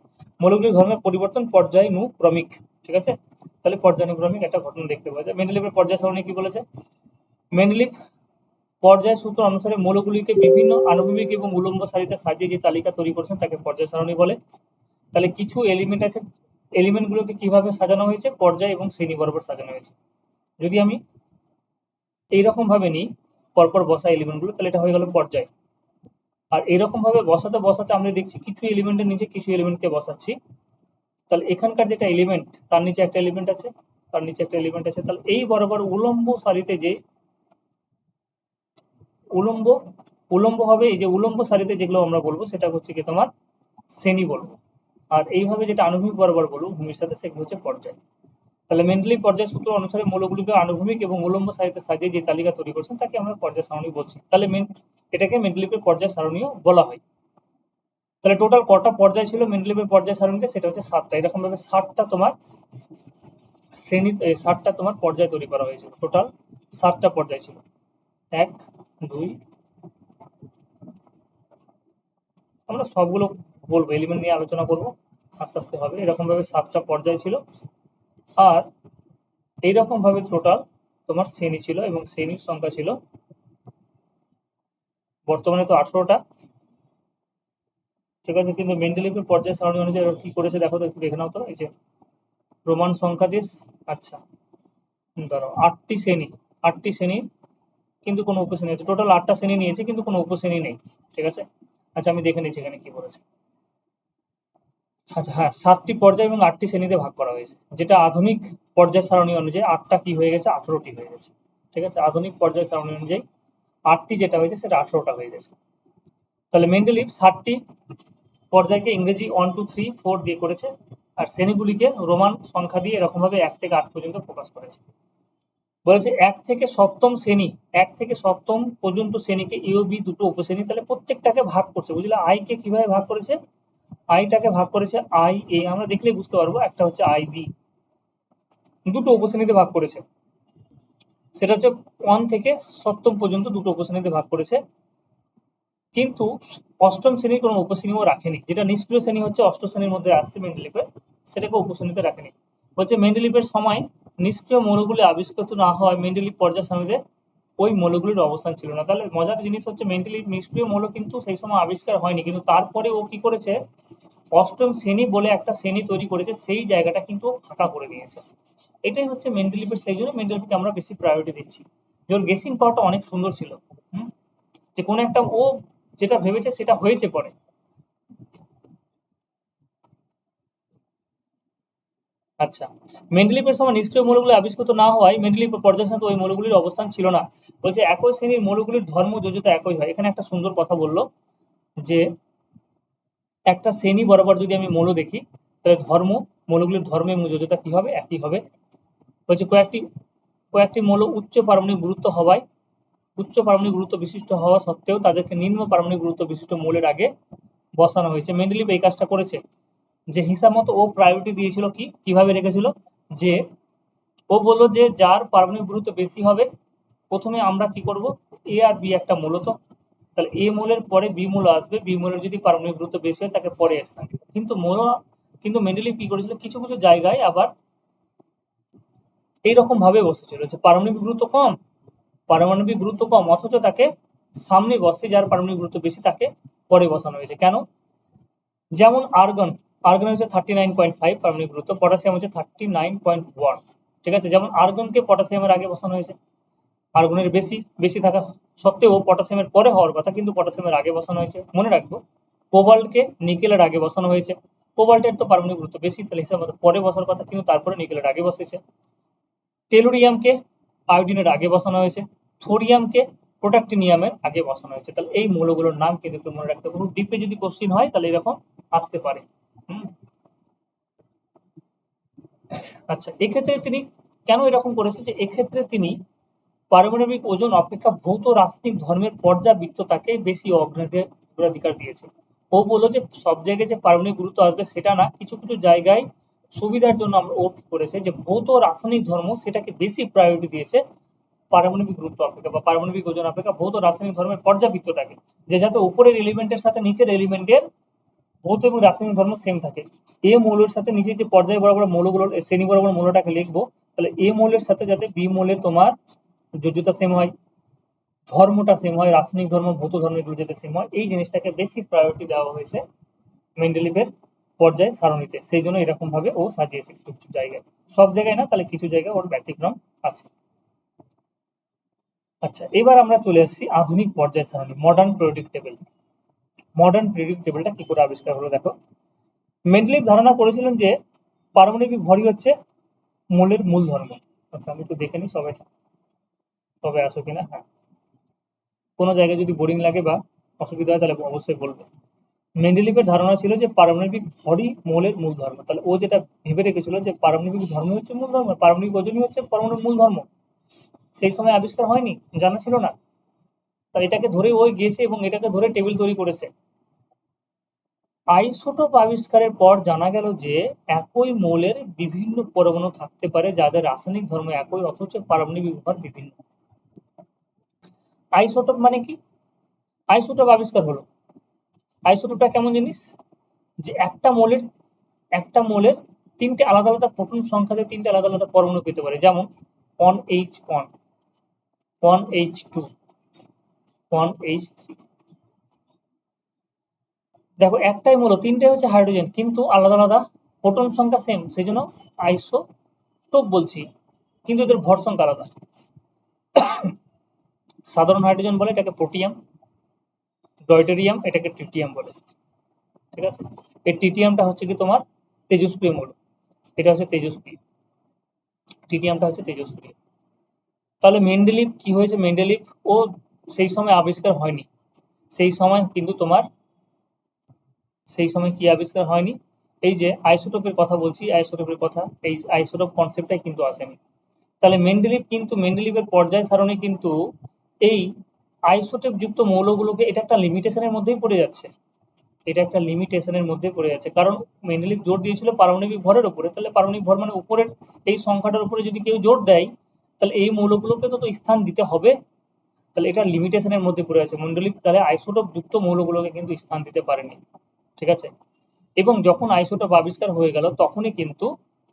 মৌলগুলির ধর্মের পরিবর্তন পর্যায়নুক্রমিক, ঠিক আছে। তাহলে পর্যায়ক্রমিক একটা ঘটনা দেখতে পাওয়া যায়। মেন্ডেলিভের পর্যায় সারণী কি বলেছে? মেন্ডেলিভ পর্যায় সূত্র অনুসারে মৌলগুলিকে বিভিন্ন আনুভূমিক এবং উলম্ব সারিতে সাজিয়ে যে তালিকা তৈরি করেছেন তাকে পর্যায় সারণী বলে। তাহলে কিছু এলিমেন্ট আছে, এলিমেন্টগুলোকে কিভাবে সাজানো হয়েছে? পর্যায় এবং শ্রেণী বরাবর সাজানো হয়েছে। যদি আমি এইরকম ভাবে নিই পরপর বসা এলিমেন্টগুলো, তাহলে এটা হয়ে গেল পর্যায়। আর এরকম ভাবে বসাতে বসাতে আমরা দেখছি কিছু এলিমেন্টের নিচে কিছু এলিমেন্টকে বসাচ্ছি। তাহলে এখানকার যেটা এলিমেন্ট তার নিচে একটা এলিমেন্ট আছে, তার নিচে একটা এলিমেন্ট আছে, তাহলে এই বরাবর উলম্ব সারিতে যে উলম্ব উলম্ব হবে, এই যে উলম্ব সারিতে যেগুলো আমরা বলবো সেটা হচ্ছে কি তোমার শ্রেণী বলবো। আর এইভাবে যেটা আনুভূমিক বরাবর বলবো ভূমির সাথে, সেগুলো হচ্ছে পর্যায়। তাহলে মেন্ডেলিভ পর্যায় সূত্র অনুসারে মৌলগুলিকে আনুভূমিক এবং উলম্ব সারিতে সাজিয়ে যে তালিকা তৈরি করছেন তাকে আমরা পর্যায় সারণী বলছি। তাহলে এটাকে মেন্ডেলিভের পর্যায় সারণীও বলা হয়। তাহলে টোটাল কটা পর্যায় ছিল মেন্ডেলিভের পর্যায় সারণীতে? সেটা হচ্ছে 7টা। এরকম ভাবে 7টা তোমার শ্রেণী, 7টা তোমার পর্যায় তৈরি করা হয়েছিল। টোটাল 7টা পর্যায় ছিল। 1 2, আমরা সবগুলো বলবো, এলিমেন্ট নিয়ে আলোচনা করব আস্তে আস্তে হবে। এরকম ভাবে 7টা পর্যায় ছিল। আর এইরকম ভাবে টোটাল তোমার শ্রেণী ছিল, এবং শ্রেণীর সংখ্যা ছিল বর্তমানে তো 18টা। ঠিক আছে, কিন্তু মেন্ডেলিভের পর্যায় সারণী অনুযায়ী ওরা কি করেছে দেখো তো, একটু দেখে নাও তো। এই যে রোমান সংখ্যা দিয়ে, আচ্ছা ধরো 8টি শ্রেণী, 8টি শ্রেণী কিন্তু কোনো উপশ্রেণী আছে। টোটাল 8টা শ্রেণী নিয়েছে কিন্তু কোনো উপশ্রেণী নেই। ঠিক আছে, আচ্ছা আমি দেখে নিচ্ছি এখানে কি বলেছে। আচ্ছা হ্যাঁ, 7টি পর্যায় এবং 8টি শ্রেণীতে ভাগ করা হয়েছে। যেটা আধুনিক পর্যায় সারণী অনুযায়ী 8টা কি হয়ে গেছে? 18টি হয়ে গেছে। ঠিক আছে, আধুনিক পর্যায় সারণী অনুযায়ী 8টি যেটা হয়েছে সেটা 18টা হয়ে গেছে। তাহলে মেন্ডেলিভ 7টি পর্যায়কে ইংরেজি 1 2 3 4 দিয়ে করেছে, আর শ্রেণীগুলিকে রোমান সংখ্যা দিয়ে এরকম ভাবে 1 থেকে 8 পর্যন্ত প্রকাশ করেছে। বলেছে 1 থেকে 7ম শ্রেণী, 1 থেকে 7ম পর্যন্ত শ্রেণীকে এ ও বি দুটো উপশ্রেণী, তাহলে প্রত্যেকটাকে ভাগ করছে। বুঝলে আই কে কিভাবে ভাগ করেছে? আইটাকে ভাগ করেছে আই এ, আমরা দেখলেই বুঝতে পারবো। একটা হচ্ছে আই বি, দুটো উপশ্রেণীতে ভাগ করেছে। সেটা হচ্ছে 1 থেকে 7ম পর্যন্ত দুটো উপশ্রেণীতে ভাগ করেছে, কিন্তু 8ম শ্রেণীর কোনো উপশ্রেণীও রাখেনি। যেটা নিষ্ক্রিয় শ্রেণী হচ্ছে 8ম শ্রেণীর মধ্যে আসছে মেন্ডেলিভের, সেটাকে উপশ্রেণীতে রাখেনি। বলছে মেন্ডেলিভের সময় নিষ্ক্রিয় মৌলগুলি আবিষ্কৃত না হওয়ায় মেন্ডেলিভ পর্যায় সারণীতে ওই মৌলগুলির অবস্থান ছিল না। তাহলে মজার জিনিস হচ্ছে মেন্ডেলিভ নিষ্ক্রিয় মৌল কিন্তু সেই সময় আবিষ্কার হয়নি, কিন্তু তারপরে ও কি করেছে? 8ম শ্রেণী বলে একটা শ্রেণী তৈরি করেছে, সেই জায়গাটা কিন্তু ফাঁকা করে নিয়েছে। এটাই হচ্ছে মেন্ডেলিভের, সেই জন্য মেন্ডেলিভকে আমরা বেশি প্রায়োরিটি দিচ্ছি। ওর গেসিং পাওয়ারটা অনেক সুন্দর ছিল, যে কোনো একটা ও যেটা ভেবেছে সেটা হয়েছে পরে। আচ্ছা, মেন্ডেলিভের সময় নিষ্ক্রিয় মৌলগুলি আবিষ্কৃত না হওয়ায় মেন্ডেলিভ পর্যায় সারণীতে ওই মৌলগুলির অবস্থান ছিল না। বলছে একই শ্রেণীর মৌলগুলির ধর্ম যোজ্যতা একই হয়। এখানে একটা সুন্দর কথা বললো যে একটা শ্রেণী বরাবর যদি আমি মৌল দেখি, তাহলে ধর্ম, মৌলগুলির ধর্ম এবং যোজ্যতা কি হবে? একই হবে। বলছে কয়েকটি মৌল উচ্চ পারমাণবিক গুরুত্ব হওয়ায়, উচ্চ পারমাণবিক গুরুত্ব বিশিষ্ট হওয়া সত্ত্বেও তাদেরকে নিম্ন পারমাণবিক গুরুত্ব বিশিষ্ট মৌলের আগে বসানো হয়েছে। মেন্ডেলিভ এই কাজটা করেছে, যে হিসাব মতো ও প্রায়োরিটি দিয়েছিল কি, কিভাবে রেখেছিল, যে ও বললো যে যার পারমাণবিক গুরুত্ব বেশি হবে প্রথমে আমরা কি করব, এ আর বি একটা মূলত, তাহলে এ মৌলের পরে বি মৌল আসবে, বি মৌলের যদি পারমাণবিক গুরুত্ব বেশি হয় তাকে পরে স্থান দিবে। কিন্তু মেন্ডেলিভ কি করেছিল, কিছু কিছু জায়গায় আবার এইরকম ভাবে বসেছিল যে পারমাণবিক গুরুত্ব কম অথচ তাকে সামনে বসে যার পারমাণবিক গুরুত্ব বেশি তাকে পরে বসানো হয়েছে। কেন? যেমন আর্গন, আর্গন হচ্ছে 39.5 পারমাণবিক গুরুত্ব, পটাশিয়াম হচ্ছে 39.1। ঠিক আছে, যেমন আর্গনকে পটাশিয়ামের আগে বসানো হয়েছে, আর্গনের বেশি বেশি থাকা সত্ত্বেও পটাশিয়ামের পরে হওয়ার কথা, কিন্তু পটাশিয়ামের আগে বসানো হয়েছে। মনে রাখবো, কোবাল্টকে নিকেলের আগে বসানো হয়েছে, কোবাল্টের তো পারমাণবিক গুরুত্ব বেশি, তাহলে হিসাব মতো পরে বসার কথা, কিন্তু তারপরে নিকেলের আগে বসেছে। টেলুরিয়ামকে আয়োডিনের আগে বসানো হয়েছে, থোরিয়ামকে প্রোটাক্টিনিয়ামের আগে বসানো হয়েছে। তাহলে এই মৌলগুলোর নাম কিন্তু একটু মনে রাখতে হবে, ডিপে যদি কোশ্চিন হয় তাহলে এরকম আসতে পারে। আচ্ছা, এক্ষেত্রে তিনি কেন এরকম করেছে, যে এক্ষেত্রে তিনি পারমাণবিক ওজন অপেক্ষা ভৌত রাসায়নিক ধর্মের পর্যাবৃত্ততাকে বেশি অগ্রাধিকার দিয়েছে। ও বললো যে সব জায়গায় যে পারমাণবিক গুরুত্ব আসবে সেটা না, কিছু কিছু জায়গায় সুবিধার জন্য আমরা ও কি করেছে, যে ভৌত রাসায়নিক ধর্ম সেটাকে বেশি প্রায়োরিটি দিয়েছে পারমাণবিক গুরুত্ব অপেক্ষা বা পারমাণবিক ওজন অপেক্ষা ভৌত রাসায়নিক ধর্মের পর্যাবৃত্তটাকে, যে যাতে উপরের এলিমেন্টের সাথে নিচের এলিমেন্টের ভৌত এবং রাসায়নিক ধর্ম সেম থাকে। এ মৌলের সাথে নিচে যে পর্যায় বরাবর মৌলগুলোর শ্রেণী বরাবর মৌলটাকে লিখবো, তাহলে এ মৌলের সাথে যাতে বি মৌলের তোমার যোজ্যতা সেম হয়, ধর্মটা সেম হয়, রাসায়নিক ধর্ম ভৌত ধর্ম এগুলো যাতে সেম হয়, এই জিনিসটাকে বেশি প্রায়োরিটি দেওয়া হয়েছে মেন্ডেলিভের পর্যায় সারণীতে। সেই জন্য এরকম ভাবে ও সাজিয়েছে কিছু কিছু জায়গায়, সব জায়গায় না, তাহলে কিছু জায়গায় ওর ব্যতিক্রম আছে। আচ্ছা, এবার আমরা চলে আসছি আধুনিক পর্যায় সারণী, modern periodic table. Modern periodic টেবিলটা কি করে আবিষ্কার হলো দেখো। মেন্ডেলিভ ধারণা করেছিলেন যে পারমাণবিক ভরই হচ্ছে মৌলের মূল ধর্ম। আচ্ছা, আমি একটু দেখে নিই সবাই তবে আসো কিনা। হ্যাঁ, কোনো জায়গায় যদি বোরিং লাগে বা অসুবিধা হয় তাহলে অবশ্যই বলবে। মেন্ডেলিভের ধারণা ছিল যে পারমাণবিক ভরই মৌলের মূল ধর্ম। তাহলে ও যেটা ভেবে রেখেছিল যে পারমাণবিক ধর্ম হচ্ছে মূল ধর্ম, পারমাণবিক ওজনই হচ্ছে পরমাণুর মূল ধর্ম, সেই সময় আবিষ্কার হয়নি, জানা ছিল না। তাহলে এটাকে ধরে ওই গিয়েছে এবং এটাকে ধরে টেবিল তৈরি করেছে। আইসোটোপ আবিষ্কারের পর জানা গেল যে একই মৌলের বিভিন্ন পরমাণু থাকতে পারে যাদের রাসায়নিক ধর্ম একই অথচ পারমাণবিক ভর বিভিন্ন। আইসোটোপ মানে কি? আইসোটোপ আবিষ্কার হলো। আইসোটোপটা কেমন জিনিস? যে একটা মৌলের তিনটে আলাদা আলাদা প্রোটন সংখ্যাতে তিনটে আলাদা আলাদা পরমাণু পেতে পারে। যেমন 1H1, 1H2, 1H3। দেখো একটাই মৌল, তিনটাই হচ্ছে হাইড্রোজেন, কিন্তু আলাদা আলাদা প্রোটন সংখ্যা সেম, সেই জন্য আইসোটোপ বলছি, কিন্তু এদের ভর সংখ্যা আলাদা। সাধারণ হাইড্রোজেন বলে এটাকে প্রোটিয়াম, ডয়টেরিয়াম এটাকে ট্রিটিয়াম বলে। ঠিক আছে, এই ট্রিটিয়ামটা হচ্ছে কি তোমার তেজস্ক্রিয় মৌল, এটা হচ্ছে তেজস্ক্রিয়, ট্রিটিয়ামটা হচ্ছে তেজস্ক্রিয়। তাহলে মেন্ডেলিভ কি হয়েছে? মেন্ডেলিভ ও সেই সময় আবিষ্কার হয়নি, সেই সময় কিন্তু তোমার সেই সময় কি আবিষ্কার হয়নি? এই যে আইসোটোপের কথা বলছি, আইসোটোপের কথা, এই আইসোটোপ কনসেপ্টটাই কিন্তু আসেনি। তাহলে মেন্ডেলিভের পর্যায় সারণী কিন্তু এই আইসোটোপ যুক্ত মৌলগুলোকে এটা একটা লিমিটেশনের মধ্যেই পড়ে যাচ্ছে, এটা একটা লিমিটেশনের মধ্যে পড়ে যাচ্ছে। কারণ মেন্ডেলিভ জোর দিয়েছিল পারমাণবিক ভরের উপরে, তাহলে পারমাণবিক ভর মানে উপরের এই সংখ্যাটার উপরে যদি কেউ জোর দেয়, তাহলে এই মৌলগুলোকে তো স্থান দিতে হবে। তাহলে এটা লিমিটেশনের মধ্যে পড়ে আছে মেন্ডেলিভ, তাহলে আইসোটোপ যুক্ত মৌলগুলোকে কিন্তু স্থান দিতে পারেনি। ঠিক আছে, এবং যখন আইসোটোপ আবিষ্কার হয়ে গেল তখনই কিন্তু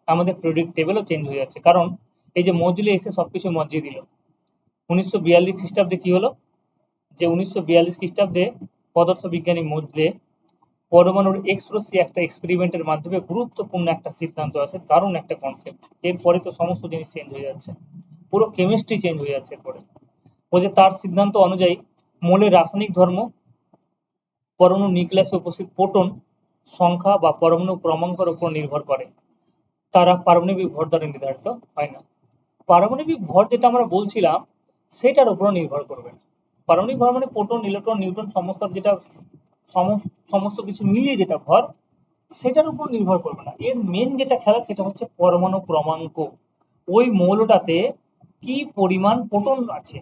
আমাদের পিরিয়ডিক টেবিলও চেঞ্জ হয়ে যাচ্ছে। কারণ এই যে মজলি এসে সবকিছু মজিয়ে দিল। 1942 খ্রিস্টাব্দে কি হলো? যে 1942 খ্রিস্টাব্দে পদার্থবিজ্ঞানী মজলে পরমাণুর এক্স রশ্মি একটা এক্সপেরিমেন্টের মাধ্যমে গুরুত্বপূর্ণ একটা সিদ্ধান্ত আছে, দারুণ একটা কনসেপ্ট। এরপরে তো সমস্ত জিনিস চেঞ্জ হয়ে যাচ্ছে, পুরো কেমিস্ট্রি চেঞ্জ হয়ে যাচ্ছে এরপরে। ও যে তার সিদ্ধান্ত অনুযায়ী মৌলের রাসায়নিক ধর্ম পরমাণু নিউক্লিয়াসে উপস্থিত প্রোটন সংখ্যা বা পরমাণু ক্রমাঙ্কের উপর নির্ভর করে, তারা পারমাণবিক ভর দ্বারা নির্ধারিত হয় না। পারমাণবিক ভর যেটা আমরা বলছিলাম সেটার উপর নির্ভর করবে না। পারমাণবিক ভর মানে প্রোটন, ইলেকট্রন, নিউট্রন সমস্ত যেটা সমস্ত কিছু মিলিয়ে যেটা ভর, সেটার উপর নির্ভর করবে না। এর মেন যেটা খেলা সেটা হচ্ছে পরমাণু ক্রমাঙ্ক, ওই মৌলটাতে কি পরিমাণ প্রোটন আছে।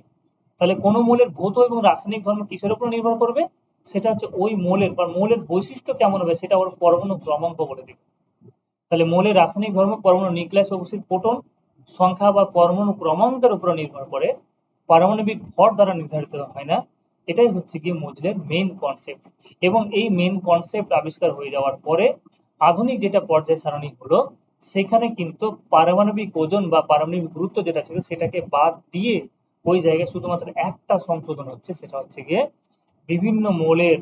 তাহলে কোন মৌলের ভৌত এবং রাসায়নিক ধর্ম কিসের উপর নির্ভর করবে? সেটা হচ্ছে ওই মৌলের বা মৌলের বৈশিষ্ট্য কেমন হবে সেটা ওর পরমাণু ক্রমাঙ্ক বলে দিবে। তাহলে মৌলের রাসায়নিক ধর্ম পরমাণু নিউক্লিয়াসে উপস্থিত প্রোটন সংখ্যা বা পরমাণু ক্রমাঙ্কের উপর নির্ভর করে, পারমাণবিক ভর দ্বারা নির্ধারিত হয় না। এটাই হচ্ছে গিয়ে মজলের মেন কনসেপ্ট। এবং এই মেন কনসেপ্ট আবিষ্কার হয়ে যাওয়ার পরে আধুনিক যেটা পর্যায় সারণী হলো, সেখানে কিন্তু পারমাণবিক ওজন বা পারমাণবিক গুরুত্ব যেটা ছিল সেটাকে বাদ দিয়ে ওই জায়গায় শুধুমাত্র একটা সংশোধন হচ্ছে, সেটা হচ্ছে গিয়ে বিভিন্ন মৌলের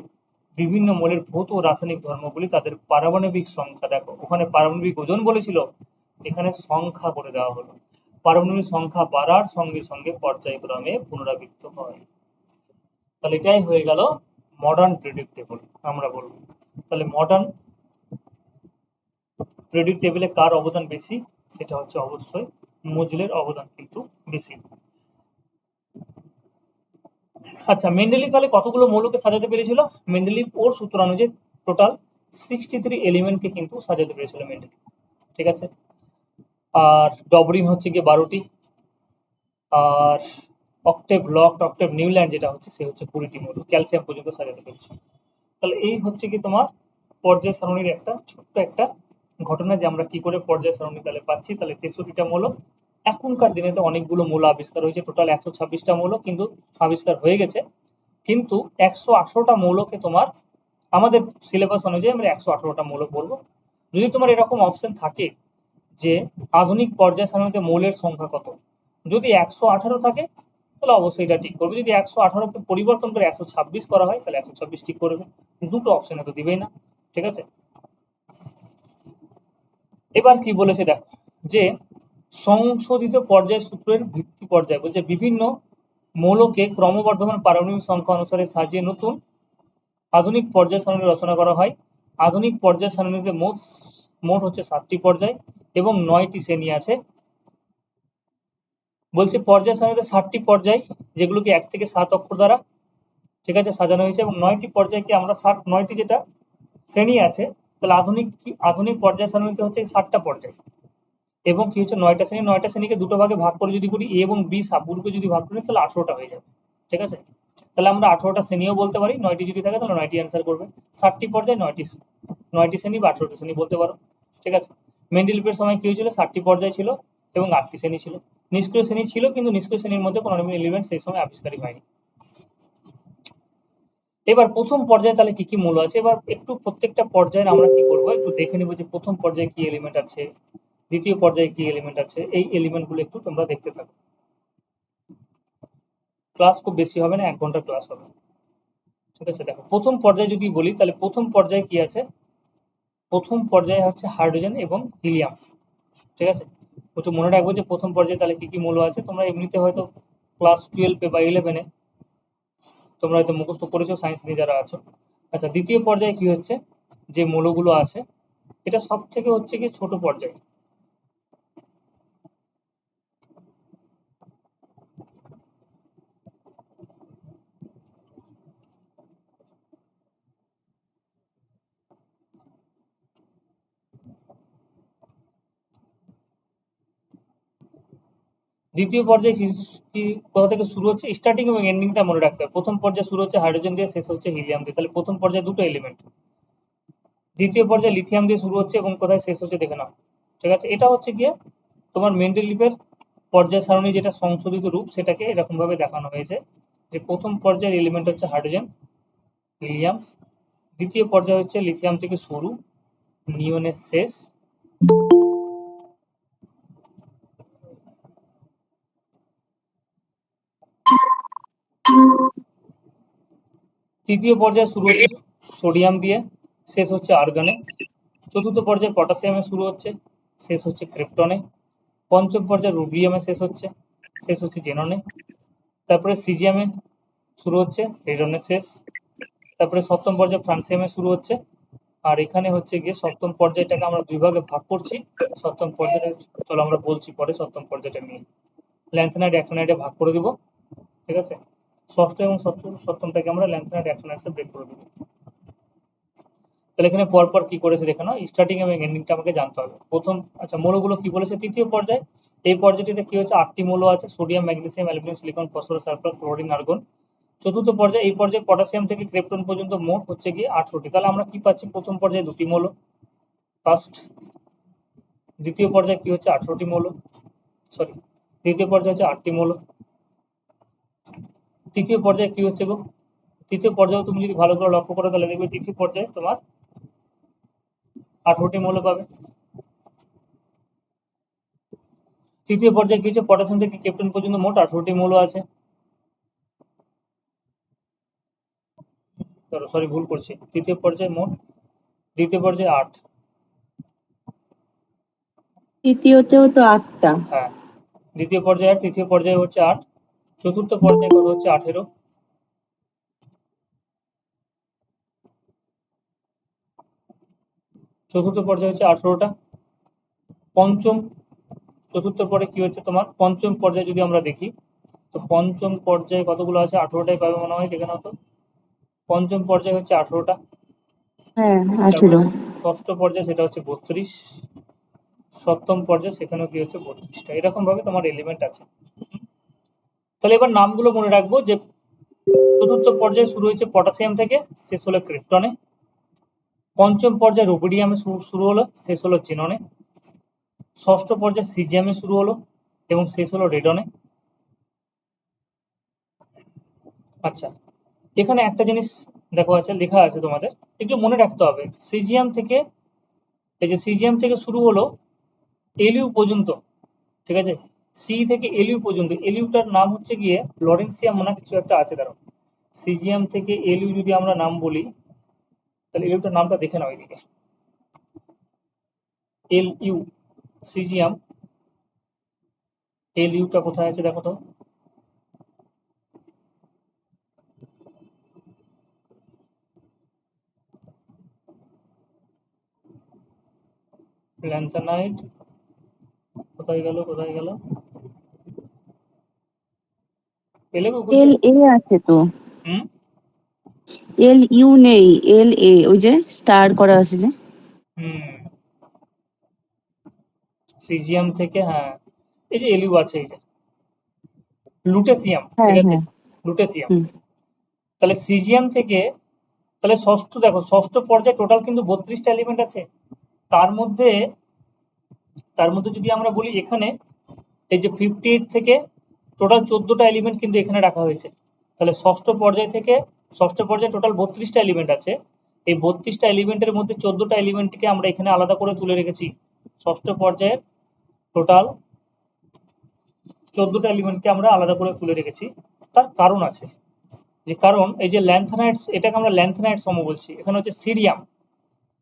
বিভিন্ন মৌলের ভৌত ও রাসায়নিক ধর্মগুলি তাদের পারমাণবিক সংখ্যা। দেখো ওখানে পারমাণবিক ওজন বলেছিল, এখানে সংখ্যা করে দেওয়া হলো। পারমাণবিক সংখ্যা বাড়ার সঙ্গে সঙ্গে পর্যায়ক্রমে পুনরাবৃত্ত হয়। তাহলে এটাই হয়ে গেল মডার্ন পিরিয়ডিক টেবিল আমরা বলবো। তাহলে মডার্ন পিরিয়ডিক টেবিলে কার অবদান বেশি? সেটা হচ্ছে অবশ্যই মজলের অবদান কিন্তু বেশি। আচ্ছা, মেন্ডেলিভ তাহলে কতগুলো মৌলকে সাজাতে পেরেছিল? মেন্ডেলিভ ওর সূত্র অনুযায়ী টোটাল 63 এলিমেন্টকে কিন্তু সাজাতে পেরেছিল মেন্ডেলিভ। ঠিক আছে, আর ডবরিন হচ্ছে গিয়ে 12টি, আর অক্টেভ লক, অক্টেভ নিউল্যান্ড যেটা হচ্ছে সে হচ্ছে 20টি মৌল, ক্যালসিয়াম পর্যন্ত সাজাতে পেরেছে। তাহলে এই হচ্ছে কি তোমার পর্যায় সারণীর একটা ছোট্ট একটা ঘটনা, যে আমরা কি করে পর্যায় সারণী তাহলে পাচ্ছি। তাহলে 63টা মৌল, এখনকার দিনে তো অনেকগুলো মৌল আবিষ্কার হয়েছে, টোটাল 126টা মৌল কিন্তু আবিষ্কার হয়ে গেছে, কিন্তু 118টা মৌলকে তোমার আমাদের সিলেবাস অনুযায়ী আমরা 118টা মৌল পড়বো। যদি তোমার এরকম অপশন থাকে যে আধুনিক পর্যায় সারণীতে মৌলের সংখ্যা কত, যদি 118 থাকে তাহলে অবশ্যই এটা ঠিক করবে। যদি 118কে পরিবর্তন করে 126 করা হয় তাহলে 126 ঠিক করবে। দুটো অপশনে তো দিবেই না, ঠিক আছে। এবার কি বলেছে দেখো, যে সংশোধিত পর্যায় সূত্রের ভিত্তি পর্যায় বলছে বিভিন্ন মৌলকে ক্রমবর্ধমান পারমাণবিক সংখ্যা অনুসারে সাজিয়ে নতুন আধুনিক পর্যায় সারণী রচনা করা হয়। আধুনিক পর্যায় সারণীতে মোট হচ্ছে 7টি পর্যায় এবং 9টি শ্রেণী আছে। বলছে পর্যায় সারণীতে 7টি পর্যায়, যেগুলোকে 1 থেকে 7 অক্ষর দ্বারা, ঠিক আছে, সাজানো হয়েছে, এবং 9টি পর্যায়কে আমরা 9টি যেটা শ্রেণী আছে, তাহলে আধুনিক পর্যায় সারণীতে হচ্ছে 7টা পর্যায় এবং কি হচ্ছে 9টা শ্রেণী। 9টা শ্রেণীকে দুটো ভাগে ভাগ করে যদি করি, এ এবং বি সাবগ্রুপে যদি ভাগ করি তাহলে 18টা হয়ে যাবে, ঠিক আছে। তাহলে আমরা 18টা শ্রেণীও বলতে পারি, 9টি যদি থাকে তাহলে 9টি অ্যান্সার করবে। 7টি পর্যায় 9টি শ্রেণী বা 18টি শ্রেণী বলতে পারো, ঠিক আছে। মেন্ডেলিভের সময় কি হয়েছিল, 7টি পর্যায় ছিল এবং 8টি শ্রেণী ছিল। নিষ্ক্রিয় শ্রেণী ছিল, কিন্তু নিষ্ক্রিয় শ্রেণীর মধ্যে কোনো এলিমেন্ট সেই সময় আবিষ্কারই হয়নি। এবার প্রথম পর্যায়ে তাহলে কি কি মৌল আছে, এবার একটু প্রত্যেকটা পর্যায়ে আমরা কি করবো একটু দেখে নেবো যে প্রথম পর্যায়ে কি এলিমেন্ট আছে, দ্বিতীয় পর্যায়ে কি এলিমেন্ট আছে। এই এলিমেন্ট গুলো একটু তোমরা দেখতে থাকো। ক্লাস খুব বেশি হবে না, 1 ঘন্টা ক্লাস হবে, ঠিক আছে। দেখো প্রথম পর্যায়ে যদি বলি তাহলে প্রথম পর্যায়ে কি আছে, প্রথম পর্যায়ে হচ্ছে হাইড্রোজেন এবং হিলিয়াম, ঠিক আছে। একটু মনে রাখবো যে প্রথম পর্যায়ে তাহলে কি কি মৌল আছে। তোমরা এমনিতে হয়তো ক্লাস 12 বা 11 তোমরা হয়তো মুখস্থ করেছো, সায়েন্স নিয়ে যারা আছো। আচ্ছা, দ্বিতীয় পর্যায়ে কি হচ্ছে, যে মৌলগুলো আছে, এটা সব থেকে হচ্ছে কি ছোট পর্যায়। দ্বিতীয় পর্যায়ে কি কোথা থেকে শুরু হচ্ছে, স্টার্টিং এবং এন্ডিংটা মনে রাখতে হবে। প্রথম পর্যায়ে শুরু হচ্ছে হাইড্রোজেন দিয়ে, শেষ হচ্ছে হিলিয়াম দিয়ে, তাহলে প্রথম পর্যায়ে দুটো এলিমেন্ট। দ্বিতীয় পর্যায়ে লিথিয়াম দিয়ে শুরু হচ্ছে এবং কোথায় শেষ হচ্ছে দেখে নাও, ঠিক আছে। এটা হচ্ছে গিয়ে তোমার মেন্ডেলিভের পর্যায় সারণী যেটা সংশোধিত রূপ, সেটাকে এরকম ভাবে দেখানো হয়েছে যে প্রথম পর্যায়ের এলিমেন্ট হচ্ছে হাইড্রোজেন, হিলিয়াম, দ্বিতীয় পর্যায়ে হচ্ছে লিথিয়াম থেকে শুরু, নিয়নের শেষ, তৃতীয় পর্যায়ে শুরু হচ্ছে সোডিয়াম দিয়ে, শেষ হচ্ছে আর্গনে, চতুর্থ পর্যায়ে পটাশিয়ামে শুরু হচ্ছে, শেষ হচ্ছে ক্রিপ্টনে, পঞ্চম পর্যায়ে রুবিয়ামে শেষ হচ্ছে জেননে, তারপরে সিজিয়ামে শুরু হচ্ছে, রেডনে শেষ, তারপরে সপ্তম পর্যায়ে ফ্রান্সিয়ামে শুরু হচ্ছে। আর এখানে হচ্ছে গিয়ে সপ্তম পর্যায়টাকে আমরা দুই ভাগে ভাগ করছি। সপ্তম পর্যায়ে চলো আমরা বলছি পরে সপ্তম পর্যায়টা নিয়ে, ল্যান্থেনাইড অ্যাক্টিনাইডে ভাগ করে দিব, ঠিক আছে। ষষ্ঠ এবং সপ্তমটাকে আমরা ল্যান্থেনাইড অ্যাক্টিনাইডে ব্রেক করে দিব। তাহলে এখানে পরপর কি করেছে দেখে নাও, স্টার্টিং এবং এন্ডিংটা আমাকে জানতে হবে। প্রথম, আচ্ছা, মৌলগুলো কি বলেছে, তৃতীয় পর্যায়ে, এই পর্যায়টিতে কি হচ্ছে 8টি মৌল আছে, sodium, magnesium, aluminium, silicon, phosphorus, sulphur, chlorine, argon. চতুর্থ পর্যায়ে, এই পর্যায়ে পটাশিয়াম থেকে ক্রিপ্টন পর্যন্ত মোট হচ্ছে গিয়ে 18টি। তাহলে আমরা কি পাচ্ছি, প্রথম পর্যায়ে 2টি মৌল ফার্স্ট, দ্বিতীয় পর্যায়ে কি হচ্ছে 18টি মৌল, সরি, দ্বিতীয় পর্যায়ে হচ্ছে 8টি মৌল, তৃতীয় পর্যায়ে কি হচ্ছে গো, তৃতীয় পর্যায়ে তুমি যদি ভালো করে লক্ষ্য করো তাহলে দেখবে তৃতীয় পর্যায়ে তোমার 18টি মৌল পাবে। তৃতীয় পর্যায়ে কি হচ্ছে, পটাশিয়াম থেকে ক্রিপ্টন পর্যন্ত মোট 18টি মৌল আছে। সরি, ভুল করছি, তৃতীয় পর্যায়ে মোট, দ্বিতীয় পর্যায়ে 8, তৃতীয়তেও তো 8টা। হ্যাঁ, দ্বিতীয় পর্যায়ে 8, তৃতীয় পর্যায়ে হচ্ছে 8, চতুর্থ পর্যায়ে কত হচ্ছে 18, চতুর্থ পর্যায়ে হচ্ছে 18টা। পঞ্চম, চতুর্থ পরে কি হচ্ছে তোমার পঞ্চম পর্যায়ে যদি আমরা দেখি, তো পঞ্চম পর্যায়ে কতগুলো আছে, 18টাই পাবে মনে হয়, দেখে নাও তো। পঞ্চম পর্যায়ে হচ্ছে 18টা। হ্যাঁ, তারপরে 18। ষষ্ঠ পর্যায়ে সেটা হচ্ছে 32, সপ্তম পর্যায়ে সেখানেও কি হচ্ছে 32টা। এরকম ভাবে তোমার এলিমেন্ট আছে। তাহলে এবার নামগুলো মনে রাখবো যে চতুর্থ পর্যায়ে শুরু হয়েছে পটাশিয়াম থেকে, শেষ হলো ক্রিপ্টনে। পঞ্চম পর্যায়ে রুবিডিয়ামে শুরু হলো, শেষ হলো জিননে। ষষ্ঠ পর্যায়ে সিজিয়ামে শুরু হলো এবং শেষ হলো রেডনে। আচ্ছা, এখানে একটা জিনিস দেখো আছে লেখা আছে তোমাদের, একটু মনে রাখতে হবে। সিজিএম থেকে, এই যে সিজিএম থেকে শুরু হলো এলিউ পর্যন্ত, ঠিক আছে, সি থেকে এলিউ পর্যন্ত, এলিউটার নাম হচ্ছে গিয়ে লরেন্সিয়াম না কিছু একটা আছে, দাঁড়াও। সিজিএম থেকে এলিউ যদি আমরা নাম বলি, তাহলে এলিউটার নামটা দেখে নাও এদিকে। এল ইউ, সিজিএম, এল ইউটা কোথায় আছে দেখো তো। ল্যান্থানাইট কোথায় গেল, কোথায় গেল, পেলে গো খুঁজে? এল এ আছে তো, হুম, এল ইউ নেই, এল এ, ওই যে স্টার করা আছে যে। হুম, সিজিএম থেকে, হ্যাঁ, এই যে এলিউ আছে, এই যে লুটেসিয়াম, ঠিক হ্যাঁ আছে, হ্যাঁ। লুটেসিয়াম। হুম। তাহলে সিজিএম থেকে, তাহলে ষষ্ঠ দেখো, ষষ্ঠ পর্যায়ে টোটাল কিন্তু 32টা এলিমেন্ট আছে। তার মধ্যে, তার মধ্যে যদি আমরা বলি এখানে, এই যে 58 থেকে টোটাল 14টা এলিমেন্ট কিন্তু এখানে রাখা হয়েছে। তাহলে ষষ্ঠ পর্যায় থেকে, ষষ্ঠ পর্যায়ে টোটাল 32টা এলিমেন্ট আছে। এই 32টা এলিমেন্টের মধ্যে 14টা এলিমেন্টকে আমরা এখানে আলাদা করে তুলে রেখেছি। ষষ্ঠ পর্যায়ের টোটাল 14টা এলিমেন্টকে আমরা আলাদা করে তুলে রেখেছি। তার কারণ আছে, যে কারণ এই যে ল্যান্থানাইটস, এটাকে আমরা ল্যান্থানাইট সমূহ বলছি, এখানে হচ্ছে সিরিয়াম,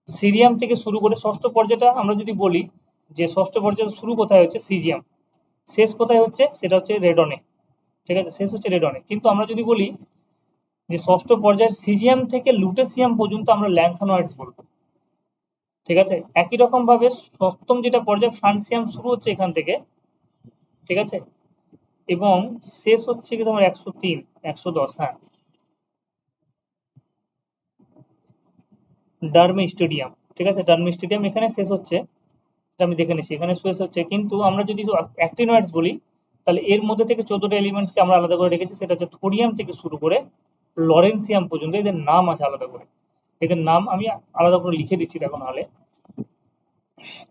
সিরিয়াম থেকে শুরু করে ষষ্ঠ পর্যায়টা আমরা যদি বলি, যে ষষ্ঠ পর্যায়ে শুরু কোথায় হচ্ছে সিজিয়াম, শেষ কোথায় হচ্ছে সেটা হচ্ছে রেডনে, ঠিক আছে, শেষ হচ্ছে রেডনে। কিন্তু আমরা যদি বলি যে ষষ্ঠ পর্যায়ের সিজিয়াম থেকে লুটেসিয়াম পর্যন্ত আমরা ল্যান্থানয়েডস বলবো, ঠিক আছে। একই রকম ভাবে সপ্তম যেটা পর্যায় ফ্রান্সিয়াম শুরু হচ্ছে এখান থেকে, ঠিক আছে, এবং শেষ হচ্ছে কি তোমার 103, 110, হ্যাঁ, ডার্মি স্টেডিয়াম, ঠিক আছে, ডার্মি স্টেডিয়াম এখানে শেষ হচ্ছে, এটা আমি দেখে নিচ্ছি, এখানে শেষ হচ্ছে। কিন্তু আমরা যদি অ্যাক্টিনয়েডস বলি, তাহলে এর মধ্যে থেকে 14টা এলিমেন্টসকে আমরা আলাদা করে রেখেছি, সেটা হচ্ছে থোরিয়াম থেকে শুরু করে লরেন্সিয়াম পর্যন্ত, এদের নাম আছে আলাদা করে, এদের নাম আমি আলাদা করে লিখে দিচ্ছি দেখো, নাহলে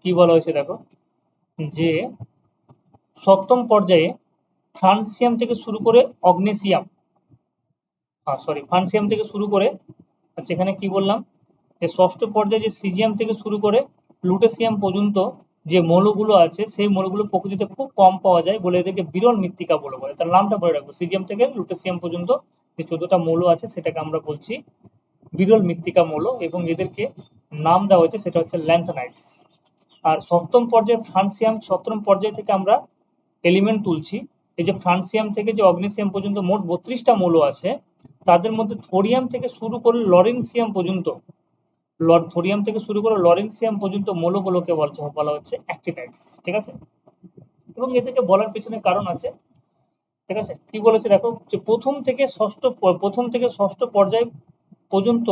কি বলা হয়েছে দেখো, যে সপ্তম পর্যায়ে ফ্রান্সিয়াম থেকে শুরু করে অগ্নেসিয়াম, সরি, ফ্রান্সিয়াম থেকে শুরু করে, আচ্ছা এখানে কি বললাম, যে ষষ্ঠ পর্যায়ে যে সিজিয়াম থেকে শুরু করে লুটেসিয়াম পর্যন্ত যে মৌলগুলো আছে, সেই মৌলগুলো প্রকৃতিতে খুব কম পাওয়া যায় বলে এদেরকে বিরল মৃত্তিকা মৌল বলে। তার নামটা বলে রাখবো, সিজিয়াম থেকে লুটেসিয়াম পর্যন্ত যে 14টা মৌল আছে সেটাকে আমরা বলছি বিরল মৃত্তিকা মৌল, এবং এদেরকে নাম দেওয়া হয়েছে সেটা হচ্ছে ল্যান্থানাইট। আর সপ্তম পর্যায়ে ফ্রান্সিয়াম, সপ্তম পর্যায় থেকে আমরা এলিমেন্ট তুলছি। এই যে ফ্রান্সিয়াম থেকে যে অগ্নেসিয়াম পর্যন্ত মোট 32টা মৌল আছে, তাদের মধ্যে থোরিয়াম থেকে শুরু করে লরেন্সিয়াম পর্যন্ত, থোরিয়াম থেকে শুরু করে লরেন্সিয়াম পর্যন্ত মৌলগুলোকে বলা হচ্ছে অ্যাক্টিনাইডস, ঠিক আছে। এবং এদেরকে বলার পেছনে কারণ আছে, ঠিক আছে। কি বলেছে দেখো, যে প্রথম থেকে ষষ্ঠ পর্যায় পর্যন্ত,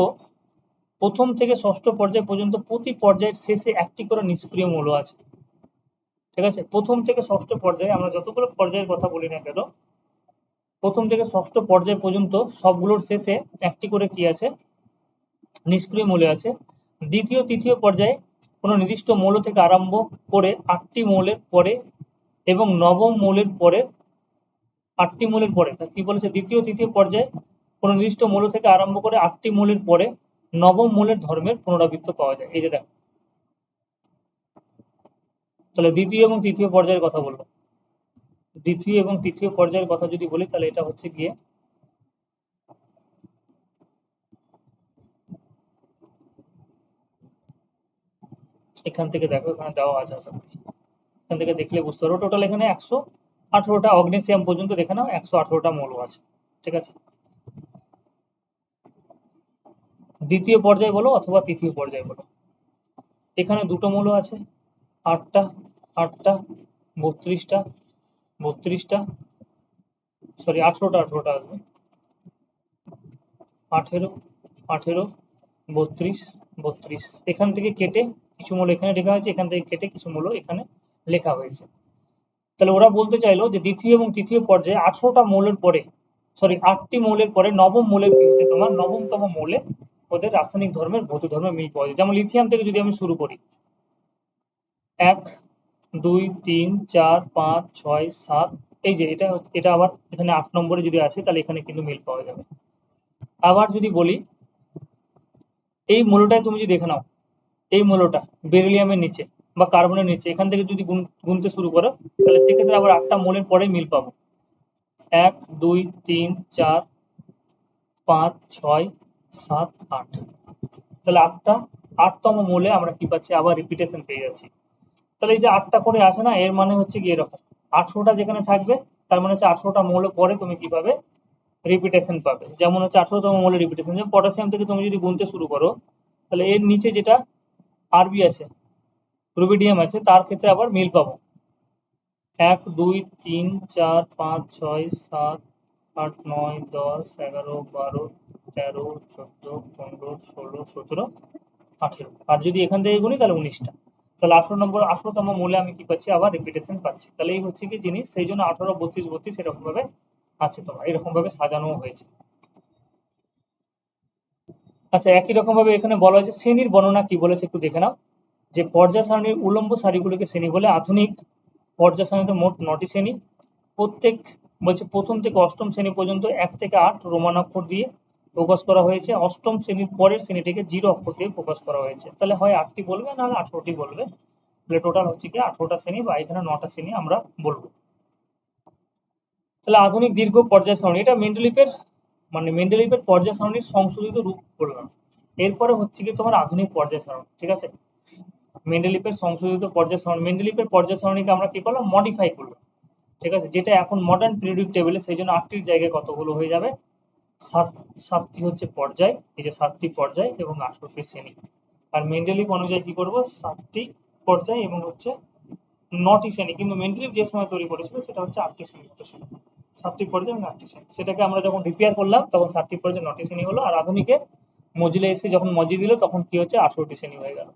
প্রথম থেকে ষষ্ঠ পর্যায় পর্যন্ত প্রতি পর্যায়ের শেষে একটি করে নিষ্ক্রিয় মৌল আছে, ঠিক আছে। প্রথম থেকে ষষ্ঠ পর্যায়ে আমরা যতগুলো পর্যায়ের কথা বলি না কেন, প্রথম থেকে ষষ্ঠ পর্যায় পর্যন্ত সবগুলোর শেষে একটি করে কি আছে, নিষ্ক্রিয় মৌল আছে। দ্বিতীয় তৃতীয় পর্যায়ে কোনো নির্দিষ্ট মৌল থেকে আরম্ভ করে 8টি মৌলের পরে, এবং নবম মৌলের পরে 8টি মৌলের পরে, কি বলেছে, দ্বিতীয় তৃতীয় পর্যায়ে কোনো নির্দিষ্ট মৌল থেকে আরম্ভ করে 8টি মৌলের পরে নবম মৌলের ধর্মের পুনরাবৃত্ত পাওয়া যায়। এই যে দেখো, তাহলে দ্বিতীয় এবং তৃতীয় পর্যায়ের কথা বলবো। দ্বিতীয় এবং তৃতীয় পর্যায়ের কথা যদি বলি, তাহলে এটা হচ্ছে গিয়ে, এখান থেকে দেখো, এখানে দেওয়া আছে, আশা করি এখান থেকে দেখলে বুঝতে পারো। টোটাল এখানে 118টা অগ্নেসিয়াম পর্যন্ত দেখে নাও, 118টা মৌল আছে, ঠিক আছে। দ্বিতীয় পর্যায়ে বলো অথবা তৃতীয় পর্যায়ে বলো, এখানে দুটো মৌল আছে, 8টা, 8টা, 32টা, 32টা, সরি 18টা, 18টা আসবে, 18, 18, 32, 32, এখান থেকে কেটে কিছু মৌল এখানে লেখা হয়েছে, এখান থেকে কেটে কিছু মৌল এখানে লেখা হয়েছে। তাহলে ওরা বলতে চাইলো যে দ্বিতীয় এবং তৃতীয় পর্যায়ে 18টা মৌলের পরে, সরি 8টি মৌলের পরে নবম মৌলের কি হচ্ছে, তোমার নবমতম মৌলে ওদের রাসায়নিক ধর্মের ভৌত ধর্মের মিল পাওয়া যায়। যেমন লিথিয়াম থেকে যদি আমি শুরু করি, 1, 2, 3, 4, 5, 6, 7, এই যে এটা, এটা আবার এখানে 8 নম্বরে যদি আসে, তাহলে এখানে কিন্তু মিল পাওয়া যাবে। আবার যদি বলি এই মৌলটাই তুমি যদি দেখে নাও, এই মৌলটা বেরিলিয়ামের নিচে বা কার্বনের নিচে, এখান থেকে যদি গুনতে শুরু করো, তাহলে সেক্ষেত্রে আবার 8টা মৌলের পরে মিল পাবো। 1 2 3 4 5 6 7 8, তাহলে 8তম মৌলে আমরা কি পাচ্ছি, আবার রিপিটেশন পেয়ে যাচ্ছি। তাহলে এই যে 8টা করে আসে না, এর মানে হচ্ছে কি এরকম 18টা যেখানে থাকবে, তার মানে হচ্ছে 18টা মৌল পরে তুমি কি পাবে, রিপিটেশন পাবে। যেমন হচ্ছে 18তম মৌলের রিপিটেশন, যেমন পটাশিয়াম থেকে তুমি যদি গুনতে শুরু করো, তাহলে এর নিচে যেটা আরবি আছে, রুবিডিয়াম আছে, তার ক্ষেত্রে আবার মিল পাবো। 1 2 3 4 5 6 7 8 9 10 11 12 13 14 15 16 17 18, আর যদি এখান থেকে গুনি তাহলে 19টা। তাহলে 18তম মৌলে আমি কি পাচ্ছি, আবার রিপিটেশন পাচ্ছি। তাহলে এই হচ্ছে কি জিনিস, সেই জন্য 18 32 32 এরকম ভাবে আছে, তোমার এরকম ভাবে সাজানো হয়েছে। আচ্ছা, একই রকম ভাবে এখানে বলা হয়েছে শ্রেণীর বর্ণনা কি বলেছে একটু দেখে নাও। যে পর্যায় সারণীর উলম্ব সারিগুলোকে শ্রেণী বলে। আধুনিক পর্যায় সারণীতে মোট 9টি শ্রেণী। প্রত্যেক বলছে প্রথম থেকে অষ্টম শ্রেণী পর্যন্ত 1 থেকে 8 রোমান অক্ষর দিয়ে প্রকাশ করা হয়েছে। অষ্টম শ্রেণীর পরের শ্রেণীটিকে 0 অক্ষর দিয়ে প্রকাশ করা হয়েছে। তাহলে হয় 8টি বলবে, নাহলে 18টি বলবে। তাহলে টোটাল হচ্ছে কি 18টা শ্রেণী, বা এখানে 9টা শ্রেণী আমরা বলবো। তাহলে আধুনিক দীর্ঘ পর্যায় সারণী, এটা মেন্ডেলিভের পর্যায় সারণীর সংশোধিত রূপ বললাম। এরপরে হচ্ছে কি তোমার আধুনিক পর্যায় সারণী, ঠিক আছে। মেন্ডেলিভের সংশোধিত পর্যায় সারণী, মেন্ডেলিভের পর্যায় সারণীকে আমরা কি করলাম, মডিফাই করলাম, ঠিক আছে। যেটা এখন মডার্ন পিরিয়ডিক টেবিলে, সেই জন্য 8টির জায়গায় কতগুলো হয়ে যাবে, সাতটি হচ্ছে পর্যায়, এই যে 7টি পর্যায় এবং 18টি শ্রেণী। আর মেন্ডেলিভ অনুযায়ী কি করব, 7টি পর্যায় এবং হচ্ছে 9টি শ্রেণী। কিন্তু মেন্ডেলিভ যে সময় তৈরি করেছিল সেটা হচ্ছে 8টি শ্রেণী, 7টি পর্যায় এবং 8টি শ্রেণী। সেটাকে আমরা যখন রিপেয়ার করলাম তখন 7টি পর্যায় 9টি শ্রেণী হলো। আর আধুনিকে মজিলে এসে যখন মজি দিল তখন কি হচ্ছে, 18টি শ্রেণী হয়ে গেল।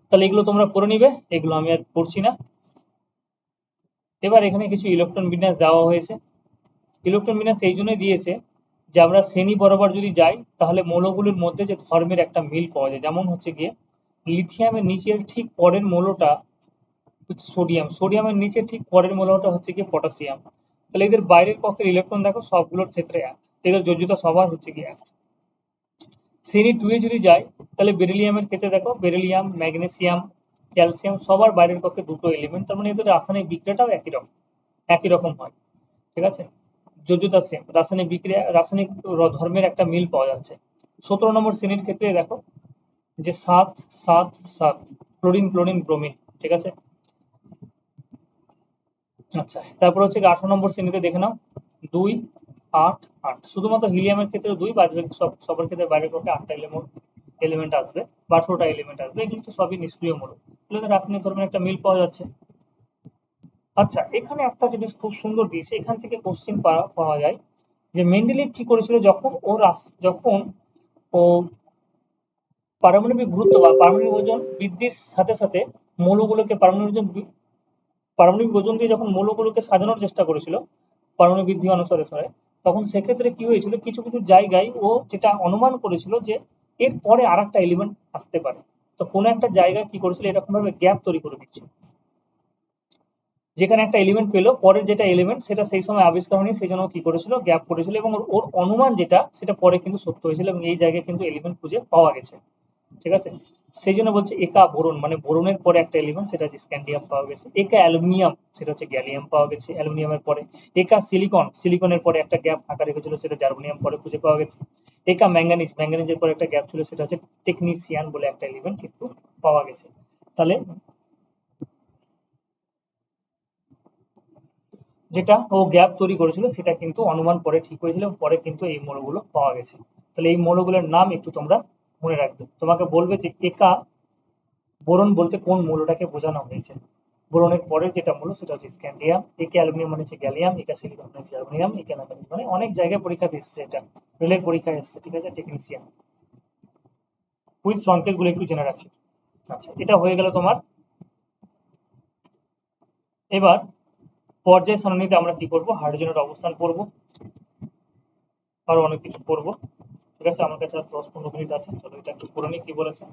তাহলে এগুলো তোমরা করে নিবে, এগুলো আমি আর পড়ছি না। এবার এখানে কিছু ইলেকট্রন বিন্যাস দেওয়া হয়েছে। ইলেকট্রন বিন্যাস এই জন্যই দিয়েছে যে আমরা শ্রেণী বরাবর যদি যাই, তাহলে মৌলগুলির মধ্যে যে ধর্মের একটা মিল পাওয়া যায়। যেমন হচ্ছে গিয়ে লিথিয়ামের নিচের ঠিক পরের মৌলটা সোডিয়াম, সোডিয়ামের নিচে ঠিক পরের মৌলটা হচ্ছে গিয়ে পটাশিয়াম। তাহলে এদের বাইরের কক্ষের ইলেকট্রন দেখো সবগুলোর ক্ষেত্রে এক, এদের যোজ্যতা সবার হচ্ছে গিয়ে এক। শ্রেণী 2 এ যদি যাই, তাহলে বেরিলিয়ামের ক্ষেত্রে দেখো বেরিলিয়াম, ম্যাগনেসিয়াম, ক্যালসিয়াম সবার বাইরের কক্ষে দুটো এলিমেন্ট, তার মানে এদের রাসায়নিক বিক্রিয়াটাও একই রকম হয়, ঠিক আছে। যোজ্যতা সেম, রাসায়নিক বিক্রিয়া, রাসায়নিক ধর্মের একটা মিল পাওয়া যাচ্ছে। 17 নম্বর শ্রেণীর ক্ষেত্রে দেখো যে 7 7 7 ক্লোরিন ক্লোরিন ব্রোমিন, ঠিক আছে। আচ্ছা, তারপর হচ্ছে 18 নম্বর শ্রেণীতে দেখে নাও 2 8 8, শুধুমাত্র হিলিয়ামের ক্ষেত্রে 2, বাদ বাকি সবার ক্ষেত্রে বাইরের পক্ষে 8টা এলিমেন্ট আসবে বা 18টা এলিমেন্ট আসবে। এগুলো তো সবই নিষ্ক্রিয় মূলক, এগুলোতে রাসায়নিক ধর্মের একটা মিল পাওয়া যাচ্ছে। আচ্ছা, এখানে একটা জিনিস খুব সুন্দর দিয়েছে, এখান থেকে কোশ্চেন পাওয়া যায় যে মেন্ডেলিভ কি করেছিল, যখন ও পারমাণবিক গুরুত্ব বা পারমাণবিক ওজন বৃদ্ধির সাথে সাথে মৌলগুলোকে পারমাণবিক ওজন দিয়ে যখন মৌলগুলোকে সাজানোর চেষ্টা করেছিল পারমাণবিক বৃদ্ধি অনুসারে, তখন সেক্ষেত্রে কি হয়েছিল, কিছু কিছু জায়গায় ও যেটা অনুমান করেছিল যে এর পরে আর একটা এলিমেন্ট আসতে পারে। তো কোনো একটা জায়গায় কি করেছিল, এরকম ভাবে গ্যাপ তৈরি করে দিচ্ছিল, যেখানে একটা এলিমেন্ট পেলো, পরের যেটা এলিমেন্ট সেটা সেই সময় আবিষ্কার হয়নি, সেই জন্য কি করেছিল, গ্যাপ করেছিল, এবং ওর অনুমান যেটা সেটা পরে কিন্তু সত্য হয়েছিল, এবং এই জায়গায় কিন্তু এলিমেন্ট খুঁজে পাওয়া গেছে, ঠিক আছে। সেই জন্য বলছে একা বোরন, মানে বোরনের পরে একটা এলিমেন্ট সেটা হচ্ছে স্ক্যান্ডিয়াম পাওয়া গেছে। একা অ্যালুমিনিয়াম, সেটা হচ্ছে গ্যালিয়াম পাওয়া গেছে অ্যালুমিনিয়ামের পরে। একা সিলিকন, সিলিকনের পরে একটা গ্যাপ ফাঁকা রেখেছিল, সেটা জার্মানিয়াম পরে খুঁজে পাওয়া গেছে। একা ম্যাঙ্গানিজ, ম্যাঙ্গানিজের পরে একটা গ্যাপ ছিল, সেটা হচ্ছে টেকনিসিয়ান বলে একটা এলিমেন্ট কিন্তু পাওয়া গেছে। তাহলে যেটা ও গ্যাপ তৈরি করেছিল সেটা কিন্তু অনুমান পরে ঠিক হয়েছিল, পরে কিন্তু এই মৌলগুলো পাওয়া গেছে। তাহলে এই মৌলগুলোর নাম একটু তোমরা মনে রাখবে। তোমাকে বলবে যে একা বোরন বলতে কোন মৌলটাকে বোঝানো হয়েছে। বোরনের পরের যেটা মৌল সেটা হচ্ছে স্ক্যান্ডিয়াম, একে অ্যালুমিনিয়াম মানে হচ্ছে গ্যালিয়াম, একা সিলিকন মানে হচ্ছে জার্মানিয়াম, একা ম্যাঙ্গানিজ মানে অনেক জায়গায় পরীক্ষাতে এসেছে, এটা রেলের পরীক্ষায় এসেছে, ঠিক আছে, টেকনিশিয়ান। কুইজ সংকেতগুলো একটু জেনে রাখি। আচ্ছা, এটা হয়ে গেল তোমার। এবার পর্যায় সারণীতে আমরা কি করব, হাইড্রোজেনের অবস্থান পড়ব, আরো অনেক কিছু পড়বো, ঠিক আছে। আমার কাছে আর 10-15 মিনিট আছে, চলো এটা একটু পড়ে নিই কি বলেছে।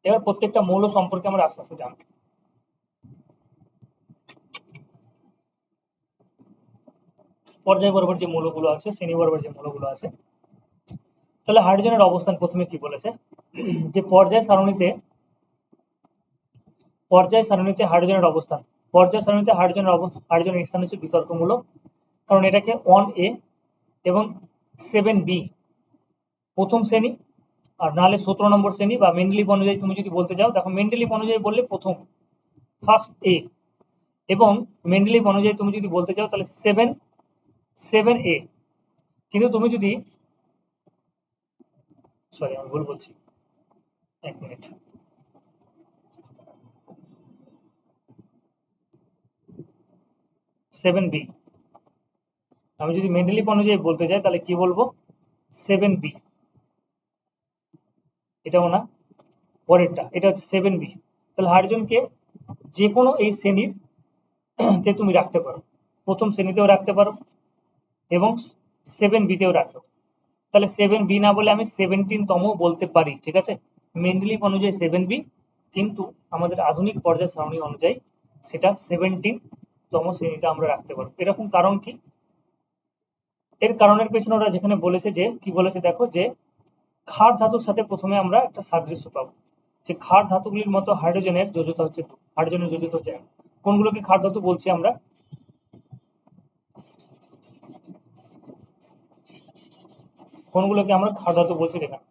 এবার প্রত্যেকটা মৌল সম্পর্কে আমরা আস্তে আস্তে জানবো। পর্যায় বরাবর যে মৌলগুলো আছে, শ্রেণী বরাবর যে মৌলগুলো আছে, তাহলে হাইড্রোজেনের অবস্থান প্রথমে কি বলেছে, যে পর্যায় সারণীতে হাইড্রোজেনের অবস্থান, পর্যায় সারণীতে হাইড্রোজেনের স্থান হচ্ছে বিতর্কমূলক, কারণ এটাকে 1A এবং 7B প্রথম শ্রেণী, আর নাহলে 17 নম্বর শ্রেণী, বা মেন্ডেলিভ অনুযায়ী তুমি যদি বলতে চাও, দেখো মেন্ডেলিভ অনুযায়ী বললে প্রথম ফার্স্ট এ, এবং মেন্ডেলিভ অনুযায়ী তুমি যদি বলতে চাও তাহলে 7A। কিন্তু তুমি যদি, সরি আমি ভুল বলছি, এক মিনিট, সেভেন বি, আমি যদি মেন্ডেলিভ অনুযায়ী বলতে চাই তাহলে কি বলবো, 7B, এটাও না, পরেরটা এটা হচ্ছে 7B। তাহলে হাইড্রোজেনকে যে কোনো এই শ্রেণীর তে তুমি রাখতে পারো, প্রথম শ্রেণীতেও রাখতে পারো এবং 7B-তেও রাখো। তাহলে 7B না বলে আমি 17তম বলতে পারি, ঠিক আছে। মেন্ডেলিভ অনুযায়ী 7B, কিন্তু আমাদের আধুনিক পর্যায় সারণী অনুযায়ী সেটা 17তম শ্রেণীতে আমরা রাখতে পারবো। এরকম কারণ কি, এর কারণের পেছনে ওরা যেখানে বলেছে, যে কি বলেছে দেখো, যে ক্ষার ধাতুর সাথে প্রথমে আমরা একটা সাদৃশ্য পাবো, যে ক্ষার ধাতুগুলির মতো হাইড্রোজেনের যোজ্যতা হচ্ছে 2, হাইড্রোজেনের যোজ্যতা হচ্ছে 1। কোনগুলোকে ক্ষার ধাতু বলছি আমরা, কোনগুলোকে আমরা ক্ষার ধাতু বলছি দেখেন,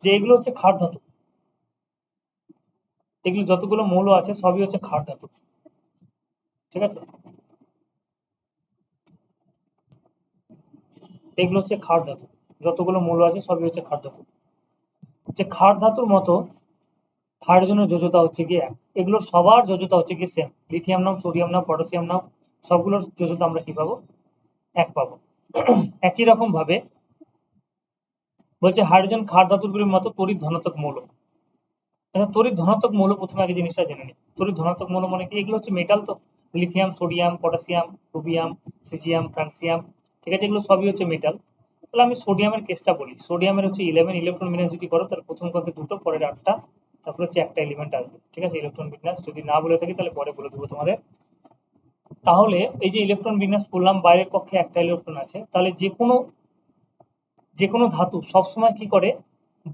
যে এগুলো হচ্ছে ক্ষার ধাতু, এগুলো যতগুলো মৌল আছে সবই হচ্ছে ক্ষার ধাতু, ঠিক আছে। এগুলো হচ্ছে ক্ষার ধাতু, যতগুলো মৌল আছে সবই হচ্ছে ক্ষার ধাতু। যে ক্ষার ধাতুর মতো হাইড্রোজেনের যোজ্যতা হচ্ছে গিয়ে 1, এগুলোর সবার যোজ্যতা হচ্ছে গিয়ে সেম, লিথিয়াম নাম, সোডিয়াম নাম, পটাশিয়াম নাম, সবগুলোর যোজ্যতা আমরা কি পাবো, 1 পাবো। একই রকম ভাবে বলছে হাইড্রোজেন ক্ষার ধাতুগুলির মতো তড়িৎ ধনাত্মক মৌল। আচ্ছা, তড়িৎ ধনাত্মক মৌল প্রথমে আগে জিনিসটা জেনে নিই। তড়িৎ ধনাত্মক মৌল মানে কি, এগুলো হচ্ছে মেটাল, তো lithium, sodium, potassium, rubium, caesium, francium, ঠিক আছে, এগুলো সবই হচ্ছে মেটাল। তাহলে আমি সোডিয়ামের কেসটা বলি, সোডিয়ামের হচ্ছে 11 ইলেকট্রন বিন্যাস যদি করো, তার প্রথম কক্ষে 2টো, পরের 8টা, তারপর হচ্ছে একটা এলিমেন্ট আসবে, ঠিক আছে। ইলেকট্রন বিন্যাস যদি না বলে থাকি তাহলে পরে বলে দেবো তোমাদের। তাহলে এই যে ইলেকট্রন বিন্যাস করলাম, বাইরের কক্ষে একটা ইলেকট্রন আছে, তাহলে যে কোনো ধাতু সবসময় কি করে,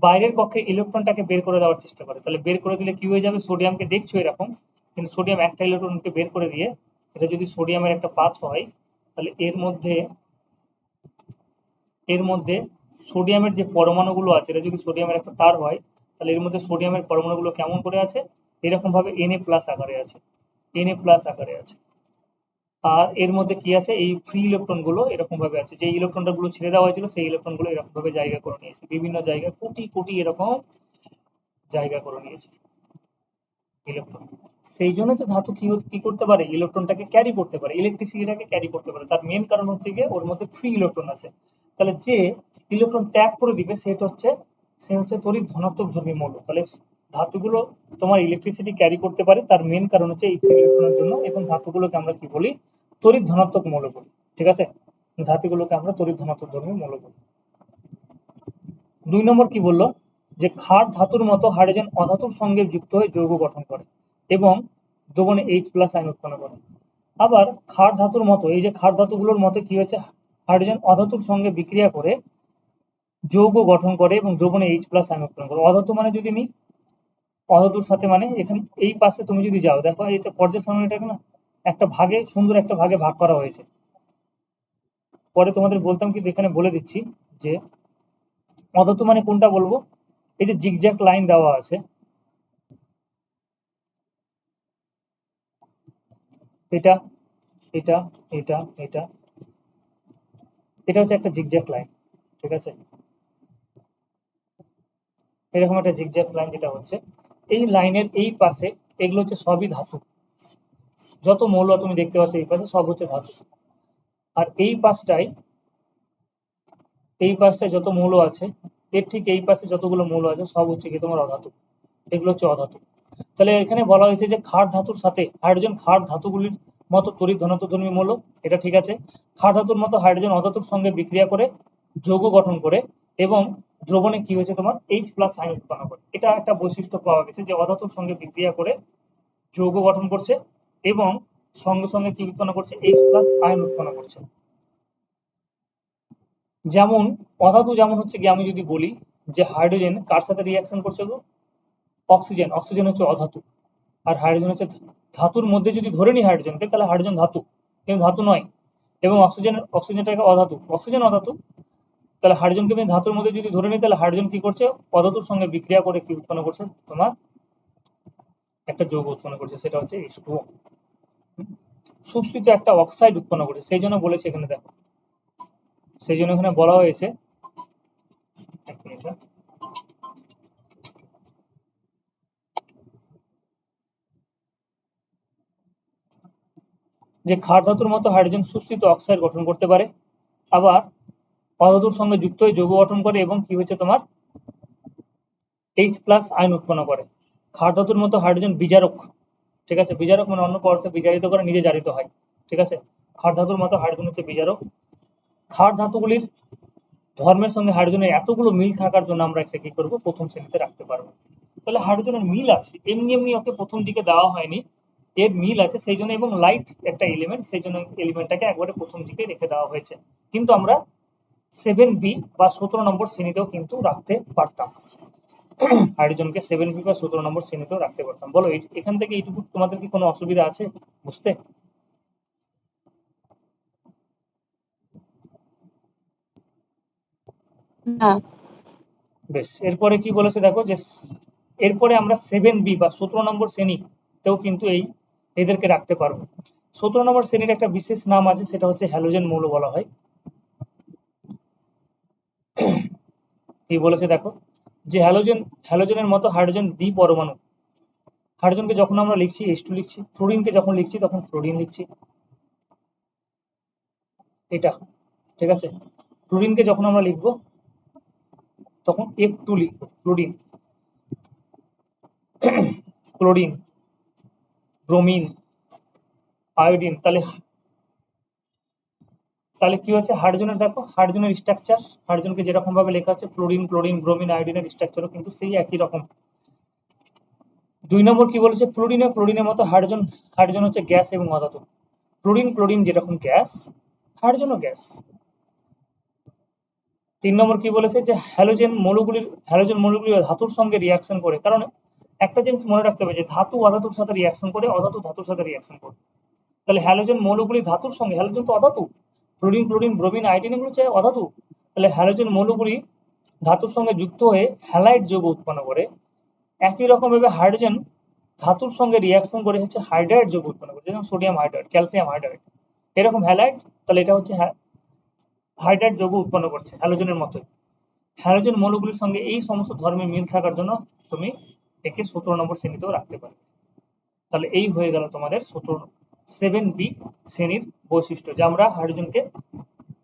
বাইরের কক্ষে ইলেকট্রনটাকে বের করে দেওয়ার চেষ্টা করে। তাহলে বের করে দিলে কি হয়ে যাবে, সোডিয়ামকে দেখছো এরকম, কিন্তু সোডিয়াম একটা ইলেকট্রনকে বের করে দিয়ে, এটা যদি সোডিয়ামের একটা পাথ হয়, তাহলে এর মধ্যে সোডিয়ামের যে পরমাণুগুলো আছে, এটা যদি সোডিয়ামের একটা তার হয়, তাহলে এর মধ্যে সোডিয়ামের পরমাণুগুলো কেমন করে আছে, এরকম ভাবে Na+ আকারে আছে, Na+ আকারে আছে। আর এর মধ্যে কি আছে, এই ফ্রি ইলেকট্রন গুলো এরকম ভাবে আছে, যে ইলেকট্রনটা গুলো ছেড়ে দেওয়া হয়েছিল সেই ইলেকট্রন গুলো এরকম ভাবে জায়গা করে নিয়েছে, বিভিন্ন জায়গায় কোটি কোটি এরকম জায়গা করে নিয়েছে ইলেকট্রন। সেই জন্য তো ধাতু কি করতে পারে, ইলেকট্রনটাকে ক্যারি করতে পারে, ইলেকট্রিসিটিটাকে ক্যারি করতে পারে। তার মেন কারণ হচ্ছে গিয়ে ওর মধ্যে ফ্রি ইলেকট্রন আছে। তাহলে যে ইলেকট্রন ত্যাগ করে দিবে সে হচ্ছে তড়িৎ ধনাত্মক ধর্মী মৌল। তাহলে ধাতুগুলো তোমার ইলেকট্রিসিটি ক্যারি করতে পারে, তার মেন কারণ হচ্ছে এই ফ্রি ইলেকট্রনের জন্য, এবং ধাতুগুলোকে আমরা কি বলি, তড়িৎ ধনাত্মক মৌল বলি, ঠিক আছে। ধাতুগুলোকে আমরা তড়িৎ ধনাত্মক ধর্মী মৌল বলি। 2 নম্বর কি বললো, যে ক্ষার ধাতুর মতো হাইড্রোজেন অধাতুর সঙ্গে যুক্ত হয়ে যৌগ গঠন করে এবং দ্রবণে H+ আয়ন উৎপন্ন করে। আবার ক্ষার ধাতুর মতো, এই যে ক্ষার ধাতুগুলোর মতো কি হয়েছে, হাইড্রোজেন অধাতুর সঙ্গে বিক্রিয়া করে যৌগ গঠন করে এবং দ্রবণে H+ আয়ন উৎপন্ন করে। অধাতু মানে যদি নিই, অধাতুর সাথে মানে এখানে এই পাশে তুমি যদি যাও, দেখো এটা পর্যায় সারণীটাকে না একটা ভাগে, সুন্দর একটা ভাগে ভাগ করা হয়েছে। পরে তোমাদের বলতাম, কিন্তু এখানে বলে দিচ্ছি যে অধাতু মানে কোনটা বলবো, এই যে জিগজ্যাগ লাইন দেওয়া আছে, এটা এটা এটা এটা এটা হচ্ছে একটা জিগজ্যাগ লাইন, ঠিক আছে। এরকম একটা জিগজ্যাগ লাইন যেটা হচ্ছে, এই লাইনের এই পাশে এগুলো হচ্ছে সবই ধাতু, যত মৌল তুমি দেখতে পাচ্ছ এই পাশে সব হচ্ছে ধাতু। আর এই পাশটায় যত মৌল আছে, এর ঠিক এই পাশে যতগুলো মৌল আছে সব হচ্ছে কি তোমার অধাতু, এগুলো হচ্ছে অধাতু। তাহলে এখানে বলা হয়েছে যে ক্ষার ধাতুর সাথে হাইড্রোজেন ক্ষার ধাতুগুলির মতো তড়িৎ ধনাত্মধর্মী মৌল, এটা ঠিক আছে। ক্ষার ধাতুর মতো হাইড্রোজেন অধাতুর সঙ্গে বিক্রিয়া করে যৌগ গঠন করে এবং দ্রবণে কি হয়েছে তোমার H+ আয়ন উৎপন্ন করে। এটা একটা বৈশিষ্ট্য পাওয়া গেছে, যে অধাতুর সঙ্গে বিক্রিয়া করে যৌগ গঠন করছে এবং সঙ্গে সঙ্গে কি উৎপন্ন করছে, H+ আয়ন উৎপন্ন করছে। যেমন অধাতু যেমন হচ্ছে কি, আমি যদি বলি যে হাইড্রোজেন কার সাথে রিয়াকশন করছে গো? অক্সিজেন। অক্সিজেন হচ্ছে অধাতু, আর হাইড্রোজেন হচ্ছে ধাতুর মধ্যে যদি ধরে নিই হাইড্রোজেনকে, তাহলে হাইড্রোজেন ধাতু, কিন্তু ধাতু নয়। এবং অক্সিজেনটাকে অধাতু, অক্সিজেন অধাতু। তাহলে হাইড্রোজেনকে আমি ধাতুর মধ্যে যদি ধরে নিই, তাহলে হাইড্রোজেন কি করছে? অধাতুর সঙ্গে বিক্রিয়া করে কি উৎপন্ন করছে? তোমার একটা যৌগ উৎপন্ন করছে, সেটা হচ্ছে H2O। সুস্থিত একটা অক্সাইড উৎপন্ন করছে, সেই জন্য বলেছে এখানে, দেখো সেই জন্য এখানে বলা হয়েছে, এক মিনিট হ্যাঁ। যে ক্ষার ধাতুর মতো হাইড্রোজেন সুস্থিত অক্সাইড গঠন করতে পারে, আবার অধাতুর সঙ্গে যুক্ত হয়ে যৌগ গঠন করে, এবং কি হচ্ছে তোমার H+ আয়ন উৎপন্ন করে। ক্ষার ধাতুর মতো হাইড্রোজেন বিজারক, ঠিক আছে? বিজারক মানে অন্য পদার্থ বিজারিত করে নিজে জারিত হয়, ঠিক আছে? ক্ষার ধাতুর মতো হাইড্রোজেন হচ্ছে বিজারক। ক্ষার ধাতুগুলির ধর্মের সঙ্গে হাইড্রোজেনের এতগুলো মিল থাকার জন্য আমরা একে কি করবো? প্রথম শ্রেণীতে রাখতে পারবো। তাহলে হাইড্রোজেনের মিল আছে, এমনি এমনি ওকে প্রথম দিকে দেওয়া হয়নি, এর মিল আছে সেই জন্য, এবং লাইট একটা এলিমেন্ট, সেই জন্য এলিমেন্টটাকে একবারে প্রথম দিকে রেখে দেওয়া হয়েছে। কিন্তু আমরা 7B বা 17 নম্বর শ্রেণীতেও কিন্তু রাখতে পারতাম, হাইড্রোজেনকে 7B বা 17 নম্বর শ্রেণীতেও রাখতে পারতাম। বলো এখান থেকে এইটুকু তোমাদের কি কোনো অসুবিধা আছে বুঝতে? না। বেশ, এরপরে কি বলেছে দেখো, যে এরপরে আমরা 7B বা 17 নম্বর শ্রেণীতেও কিন্তু এদেরকে রাখতে পারবো। 17 নম্বর শ্রেণীর একটা বিশেষ নাম আছে, সেটা হচ্ছে হ্যালোজেন মৌল বলা হয়। কি বলেছে দেখো, যে হ্যালোজেনের মতো হাইড্রোজেন দ্বি-পরমাণু। হাইড্রোজেনকে যখন আমরা লিখছি H2 লিখছি, ফ্লোরিনকে যখন লিখছি তখন ফ্লোরিন লিখছি, এটা, ঠিক আছে? ক্লোরিনকে যখন আমরা লিখবো তখন F2 লিখবো, ক্লোরিন, ক্লোরিন, ব্রোমিন, আয়োডিন। তাহলে তাহলে কি হচ্ছে, হাইড্রোজেনের দেখো হাইড্রোজেনের স্ট্রাকচার, হাইড্রোজেনকে যেরকম ভাবে লেখা আছে ফ্লোরিন, ক্লোরিন, ব্রোমিন, আয়োডিনের স্ট্রাকচারও কিন্তু সেই একই রকম। 2 নম্বর কি বলেছে, ক্লোরিনের মতো হাইড্রোজেন হচ্ছে গ্যাস এবং অধাতু। ক্লোরিন যেরকম গ্যাস, হাইড্রোজেনও গ্যাস। 3 নম্বর কি বলেছে, যে হ্যালোজেন মৌলগুলি ধাতুর সঙ্গে রিয়াকশন করে। কারণ একটা জিনিস মনে রাখতে হবে, যে ধাতু অধাতুর সাথে রিয়াকশন করে, অধাতু ধাতুর সাথে রিয়াকশন করে। তাহলে হ্যালোজেন মৌলগুলি ধাতুর সঙ্গে, হ্যালোজেন তো অধাতু, ক্লোরিন, ব্রোমিন, আয়োডিন এগুলো হচ্ছে অধাতু। তাহলে হ্যালোজেন মৌলগুলি ধাতুর সঙ্গে যুক্ত হয়ে হ্যালাইড যৌগ উৎপন্ন করে। একই রকম ভাবে হাইড্রোজেন ধাতুর সঙ্গে রিয়াকশন করে হচ্ছে হাইড্রাইড যৌগ উৎপন্ন করে, যেমন সোডিয়াম হাইড্রাইড, ক্যালসিয়াম হাইড্রাইড, এরকম হ্যালাইড। তাহলে এটা হচ্ছে হাইড্রাইড যৌগ উৎপন্ন করছে হ্যালোজেনের মতোই। হ্যালোজেন মৌলগুলির সঙ্গে এই সমস্ত ধর্মে মিল থাকার জন্য তুমি একে 17 নম্বর শ্রেণীতেও রাখতে পারো। তাহলে এই হয়ে গেল তোমাদের 7B শ্রেণীর বৈশিষ্ট্য, যে আমরা হাইড্রোজেনকে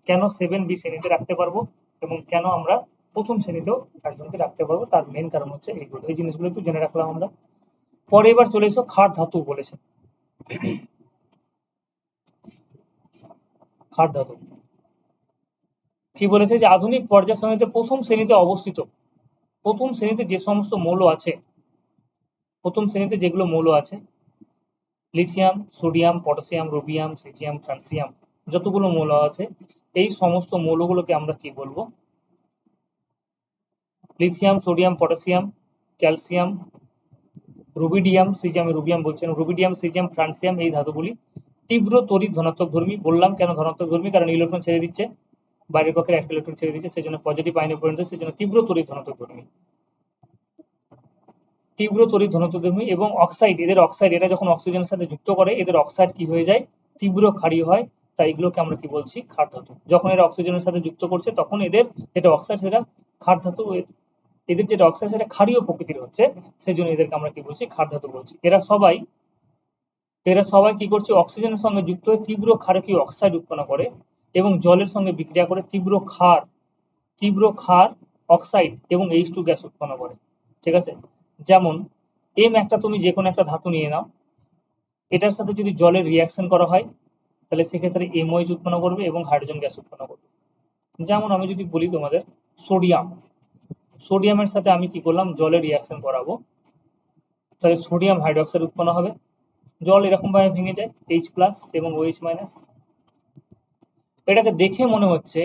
কেন 7B শ্রেণীতে রাখতে পারবো, এবং কেন আমরা প্রথম শ্রেণীতেও হাইড্রোজেনকে রাখতে পারবো, তার মেন কারণ হচ্ছে এইগুলো। এই জিনিসগুলো একটু জেনে রাখলাম আমরা। পরে এবার চলে এসো ক্ষার ধাতু বলেছে। ক্ষার ধাতু কি বলেছে, যে আধুনিক পর্যায় সারণীতে প্রথম শ্রেণীতে অবস্থিত, প্রথম শ্রেণীতে যে সমস্ত মৌল আছে, প্রথম শ্রেণীতে যেগুলো মৌল আছে, lithium, sodium, potassium, rubium, caesium, francium, যতগুলো মৌল আছে, এই সমস্ত মৌলগুলোকে আমরা কি বলবো? Lithium, sodium, potassium, calcium, rubidium, caesium, rubium বলছেন, রুবিডিয়াম, সিজিয়াম, ফ্রান্সিয়াম, এই ধাতুগুলি তীব্র তড়িৎ ধনাত্মক ধর্মী। বললাম কেন ধনাত্মক ধর্মী, কারণ ইলেকট্রন ছেড়ে দিচ্ছে, বাইরের পক্ষের একটা ইলেকট্রন ছেড়ে দিচ্ছে, সেজন্য পজিটিভ আয়নে পরিণত, সেজন্য তীব্র তড়িৎ ধনাত্মক ধর্মী, তীব্র তড়িৎ ধনাত্মক ধর্মী। এবং অক্সাইড, এরা যখন অক্সিজেনের সাথে যুক্ত করে, এদের অক্সাইড কি হয়ে যায়? তীব্র ক্ষারীয় হয়। তাই এগুলোকে আমরা কি বলছি? ক্ষার ধাতু। যখন এরা অক্সিজেনের সাথে যুক্ত করছে, তখন এদের যেটা অক্সাইড সেটা ক্ষার ধাতু, এদের যেটা অক্সাইড সেটা ক্ষারীয় প্রকৃতির হচ্ছে, সেই জন্য এদেরকে আমরা কি বলছি? ক্ষার ধাতু বলছি। এরা সবাই কি করছে? অক্সিজেনের সঙ্গে যুক্ত হয়ে তীব্র ক্ষারকীয় অক্সাইড উৎপন্ন করে, এবং জলের সঙ্গে বিক্রিয়া করে তীব্র ক্ষার অক্সাইড এবং H2 গ্যাস উৎপন্ন করে, ঠিক আছে? যেমন একটা তুমি যে কোনো একটা ধাতু নিয়ে নাও, এটার সাথে যদি জলের রিয়াকশন করা হয়, তাহলে সেক্ষেত্রে MOH উৎপন্ন করবে এবং হাইড্রোজেন গ্যাস উৎপন্ন করবে। যেমন আমি যদি বলি তোমাদের সোডিয়ামের সাথে আমি কি করলাম? জলের রিয়াকশন করাবো, তাহলে সোডিয়াম হাইড্রোক্সাইড উৎপন্ন হবে। জল এরকম ভাবে ভেঙে যায়, H+ এবং OH-। এটাকে দেখে মনে হচ্ছে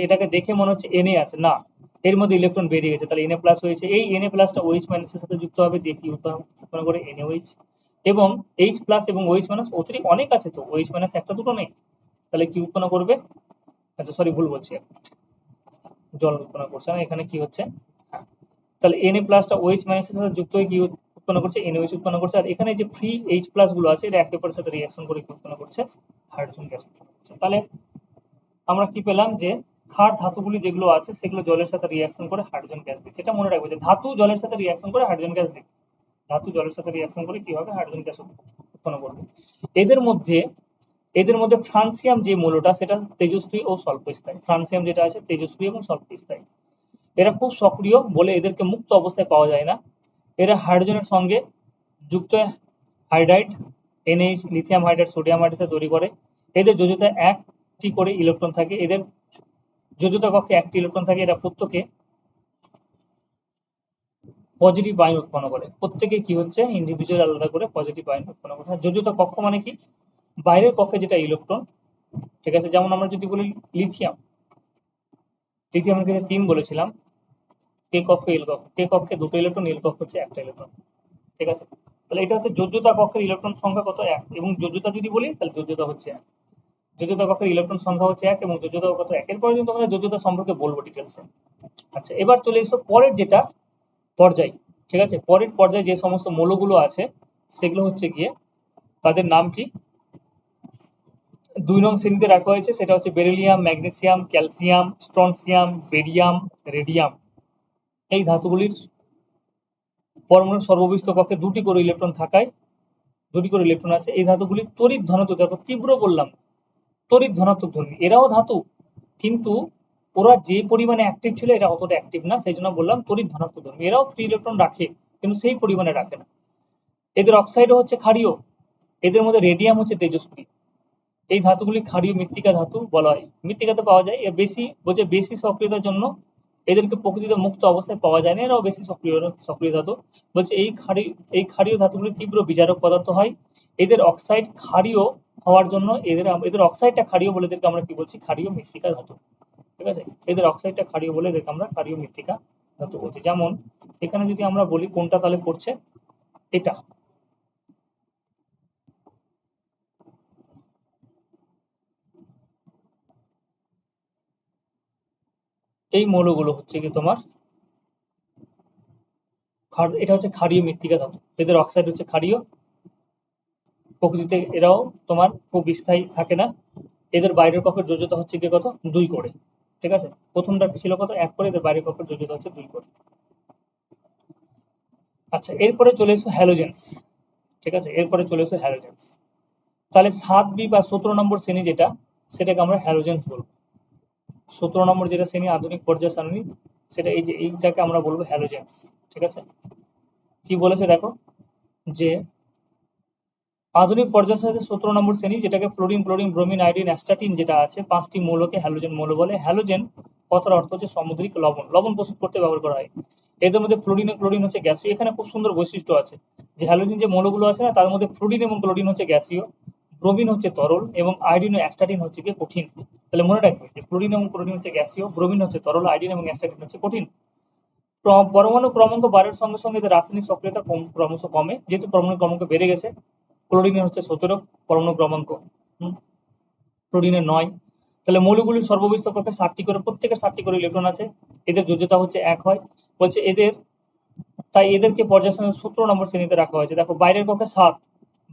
Na আছে, না এর মধ্যে ইলেকট্রন বেরিয়ে গেছে, তাহলে Na প্লাস হয়েছে। এই Na প্লাসটা OH মাইনাসের সাথে যুক্ত হবে, দিয়ে কি উৎপন্ন করে NaOH, এবং H প্লাস এবং OH মাইনাস অতিরিক্ত অনেক আছে, তো OH মাইনাস একটা দুটো নেই, তাহলে কি উৎপন্ন করবে, আচ্ছা সরি ভুল বলছি, জল উৎপন্ন করছে না, এখানে কি হচ্ছে, হ্যাঁ, তাহলে Na প্লাসটা OH মাইনাসের সাথে যুক্ত হয়ে কি উৎপন্ন করছে, NaOH উৎপন্ন করছে। আর এখানে যে ফ্রি H প্লাস গুলো আছে, এটা একে অপরের সাথে রিঅ্যাকশন করে কি উৎপন্ন করছে, হাইড্রোজেন গ্যাস উৎপন্ন করছে। তাহলে আমরা কি পেলাম, যে ক্ষার ধাতুগুলি যেগুলো আছে সেগুলো জলের সাথে রিঅ্যাকশন করে হাইড্রোজেন গ্যাস দিচ্ছে। এটা মনে রাখবে যে ধাতু জলের সাথে রিঅ্যাকশন করে হাইড্রোজেন গ্যাস দিচ্ছে, ধাতু জলের সাথে রিঅ্যাকশন করে কি হবে, হাইড্রোজেন গ্যাস উৎপন্ন করবে। এদের মধ্যে এদের মধ্যে ফ্রান্সিয়াম যে মৌলটা, সেটা তেজস্ক্রিয় ও স্বল্পস্থায়ী। ফ্রান্সিয়াম যেটা আছে তেজস্ক্রিয় এবং স্বল্পস্থায়ী। এরা খুব সক্রিয় বলে এদেরকে মুক্ত অবস্থায় পাওয়া যায় না। এরা হাইড্রোজেনের সঙ্গে যুক্ত hydride NH, lithium hydride, sodium hydride তৈরি করে। এদের যোজ্যতা একটি করে ইলেকট্রন থাকে, এদের যোজ্যতা কক্ষে একটি ইলেকট্রন থাকে। এরা প্রত্যেকে পজিটিভ আয়ন উৎপন্ন করে, প্রত্যেকে কি হচ্ছে ইন্ডিভিজুয়াল আলাদা করে পজিটিভ আয়ন উৎপন্ন করে। যোজ্যতা কক্ষ মানে কি, বাইরের কক্ষে যেটা ইলেকট্রন, ঠিক আছে, যেমন আমরা যদি বলি লিথিয়াম, লিথিয়ামের ক্ষেত্রে 3 বলেছিলাম, কে কক্ষে এল কক্ষে, কে কক্ষে 2টো ইলেকট্রন, এল কক্ষে হচ্ছে একটা ইলেকট্রন, ঠিক আছে। তাহলে এটা হচ্ছে যোজ্যতা কক্ষের ইলেকট্রন সংখ্যা কত, 1, এবং যোজ্যতা যদি বলি তাহলে যোজ্যতা হচ্ছে 1, যোজ্যতা কক্ষের ইলেকট্রন সংখ্যা হচ্ছে 1 এবং যোজ্যতা কত 1। এরপরে কিন্তু আমরা যোজ্যতা সম্পর্কে বলবো ডিটেলসে। আচ্ছা, এবার চলে এসো পরের যেটা পর্যায়, ঠিক আছে। পরের পর্যায়ে যে সমস্ত মৌলগুলো আছে সেগুলো হচ্ছে গিয়ে, তাদের নাম কি 2 নং শ্রেণীতে রাখা হয়েছে, সেটা হচ্ছে beryllium, magnesium, calcium, strontium, barium, radium. এই ধাতুগুলির পরমাণুর সর্ববিষ্ট কক্ষে 2টি করে ইলেকট্রন থাকায়, 2টি করে ইলেকট্রন আছে। এই ধাতুগুলি তড়িৎ ধনাত্মক, দেখো তীব্র বললাম, তড়িৎ ধনাত্মক ধর্মী। এরাও ধাতু, কিন্তু ওরা যে পরিমাণে অ্যাক্টিভ ছিল এটা অতটা অ্যাক্টিভ না, সেই জন্য বললাম তড়িৎ ধনাত্মক ধর্মী। এরাও ফ্রি ইলেকট্রন রাখে, কিন্তু সেই পরিমাণে রাখে না। এদের অক্সাইডও হচ্ছে ক্ষারীয়, এদের মধ্যে রেডিয়াম হচ্ছে তেজস্ক্রিয়। এই ধাতুগুলি ক্ষারীয় মৃত্তিকা ধাতু বলা হয়, মৃত্তিকাতে পাওয়া যায়। এর বেশি সক্রিয়তার জন্য এদেরকে প্রকৃতিতে মুক্ত অবস্থায় পাওয়া যায় না, এরাও বেশি সক্রিয় ধাতু। বলছে এই ক্ষারীয় ধাতুগুলি তীব্র বিজারক পদার্থ হয়। এদের অক্সাইড ক্ষারীয় হওয়ার জন্য এদের অক্সাইডটা ক্ষারীয় বলে এদেরকে আমরা কি বলছি, ক্ষারীয় মৃত্তিকা ধাতু, ঠিক আছে। এদের অক্সাইডটা ক্ষারীয় বলে এদেরকে আমরা ক্ষারীয় মৃত্তিকা ধাতু বলছি। যেমন এখানে যদি আমরা বলি কোনটা তাহলে পড়ছে, এটা এই মৌলগুলো হচ্ছে কি তোমার এটা হচ্ছে ক্ষারীয় মৃত্তিকা ধাতু। এদের অক্সাইড হচ্ছে ক্ষারীয়, প্রকৃতিতে এরাও তোমার খুব স্থায়ী থাকে না। এদের বাইরের কক্ষের যোজ্যতা হচ্ছে কি কত, 2 করে, ঠিক আছে। প্রথমটা ছিল কত, 1 করে, এদের বাইরের কক্ষের যোজ্যতা হচ্ছে 2 করে। আচ্ছা, এরপরে চলে এসো হ্যালোজেন্স, ঠিক আছে, এরপরে চলে এসো হ্যালোজেন্স। তাহলে 7B বা 17 নম্বর শ্রেণী যেটা, সেটাকে আমরা হ্যালোজেন্স বলবো। 17 নম্বর যেটা শ্রেণী আধুনিক পর্যায় সারণী, সেটা এই যে এইটাকে আমরা বলবো হ্যালোজেন্স, ঠিক আছে। কি বলেছে দেখো, যে আধুনিক পর্যায় সারণীতে 17 নম্বর শ্রেণী, যেটাকে fluorine, chlorine, bromine, iodine, astatine যেটা আছে, 5টি মৌলকে হ্যালোজেন মৌল বলে। হ্যালোজেন কথার অর্থ হচ্ছে সামুদ্রিক লবণ, লবণ প্রস্তুত করতে ব্যবহার করা হয়। এদের মধ্যে ফ্লোরিন ও ক্লোরিন হচ্ছে গ্যাসীয়। এখানে খুব সুন্দর বৈশিষ্ট্য আছে, যে হ্যালোজেন যে মৌলগুলো আছে না, তার মধ্যে ফ্লোরিন এবং ক্লোরিন হচ্ছে গ্যাসীয়, ব্রোমিন হচ্ছে তরল, এবং আয়োডিন ও অ্যাস্টাটিন হচ্ছে কি কঠিন। তাহলে মনে রাখবে যে ফ্লোরিন এবং ক্লোরিন হচ্ছে গ্যাসীয়, ব্রোমিন হচ্ছে তরল, আয়োডিন এবং অ্যাস্টাটিন হচ্ছে কঠিন। পরমাণু ক্রমাঙ্ক বাড়ার সঙ্গে সঙ্গে এদের রাসায়নিক সক্রিয়তা ক্রমশ কমে, যেহেতু পরমাণু ক্রমাঙ্ক বেড়ে গেছে। ক্লোরিনের হচ্ছে 17 পরমাণু ক্রমাঙ্ক, ক্লোরিনের 9। তাহলে মৌলগুলির সর্ববিষ্ট কক্ষে 7টি করে, প্রত্যেকের 7টি করে ইলেকট্রন আছে। এদের যোজ্যতা হচ্ছে 1 হয়। বলছে তাই এদেরকে পর্যায় সারণীর 17 নম্বর শ্রেণীতে রাখা হয়েছে। দেখো বাইরের কক্ষে 7,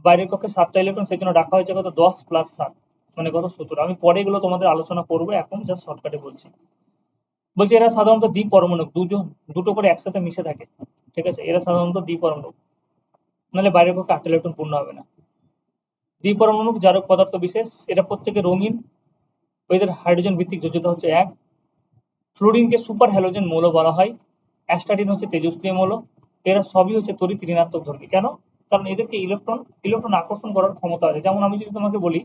বাইরের কক্ষে 7টা ইলেকট্রন, সেই জন্য রাখা হয়েছে কত, 10 প্লাস 7 মানে কত, 17। আমি পরে এগুলো তোমাদের আলোচনা করবো, এখন জাস্ট শর্টকাটে বলছি। বলছে এরা সাধারণত দ্বিপরমাণুক, দুটো করে একসাথে মিশে থাকে, ঠিক আছে। এরা সাধারণত দ্বিপরমাণুক, নাহলে বাইরের কক্ষে 8টা ইলেকট্রন পূর্ণ হবে না। দ্বিপরমাণুক জারক পদার্থ বিশেষ, এরা প্রত্যেকে রঙিন, এদের হাইড্রোজেন ভিত্তিক যোজ্যতা হচ্ছে 1। ফ্লোরিনকে সুপার হ্যালোজেন মৌল বলা হয়। অ্যাস্টাটিন হচ্ছে তেজস্ক্রিয় মৌল। এরা সবই হচ্ছে তড়িৎ ঋণাত্মক ধর্মী। কেন, কারণ এদেরকে ইলেকট্রন আকর্ষণ করার ক্ষমতা আছে। যেমন আমি যদি তোমাকে বলি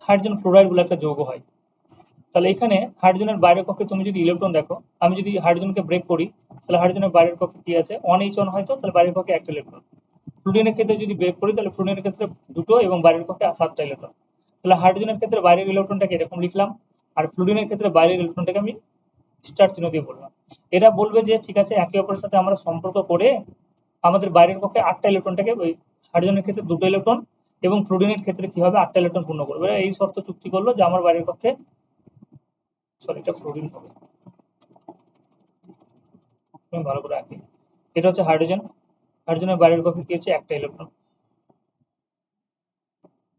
হাইড্রোজেন ফ্লোরাইড বলে একটা যৌগ হয়, তাহলে এখানে হাইড্রোজেনের বাইরের কক্ষে তুমি যদি ইলেকট্রন দেখো, আমি যদি হাইড্রোজেনকে ব্রেক করি, তাহলে হাইড্রোজেনের বাইরের কক্ষে কি আছে, 1H1 হয়তো, তাহলে বাইরের কক্ষে 1টা ইলেকট্রন। ফ্লুরিনের ক্ষেত্রে যদি ব্রেক করি, তাহলে ফ্লুরিনের ক্ষেত্রে 2টো এবং বাইরের কক্ষে 7টা ইলেকট্রন। তাহলে হাইড্রোজেনের ক্ষেত্রে বাইরের ইলেকট্রনটাকে এরকম লিখলাম, আর ফ্লুরিনের ক্ষেত্রে বাইরের ইলেকট্রনটাকে আমি স্টার চিহ্ন দিয়ে বললাম। এরা বলবে যে ঠিক আছে, একে অপরের সাথে আমরা সম্পর্ক করে আমাদের বাইরের পক্ষে 8টা ইলেকট্রনটাকে, ওই হাইড্রোজেনের ক্ষেত্রে 2টো ইলেকট্রন এবং ফ্লুরিনের ক্ষেত্রে কি হবে 8টা ইলেকট্রন পূর্ণ করবে। এরা এই শর্ত চুক্তি করলো যে আমার বাইরের পক্ষে, সরি এটা ফ্লুরিন হবে, আমি ভালো করে আঁকি। এটা হচ্ছে হাইড্রোজেন, হাইড্রোজেনের বাইরের পক্ষে কি হচ্ছে 1টা ইলেকট্রন,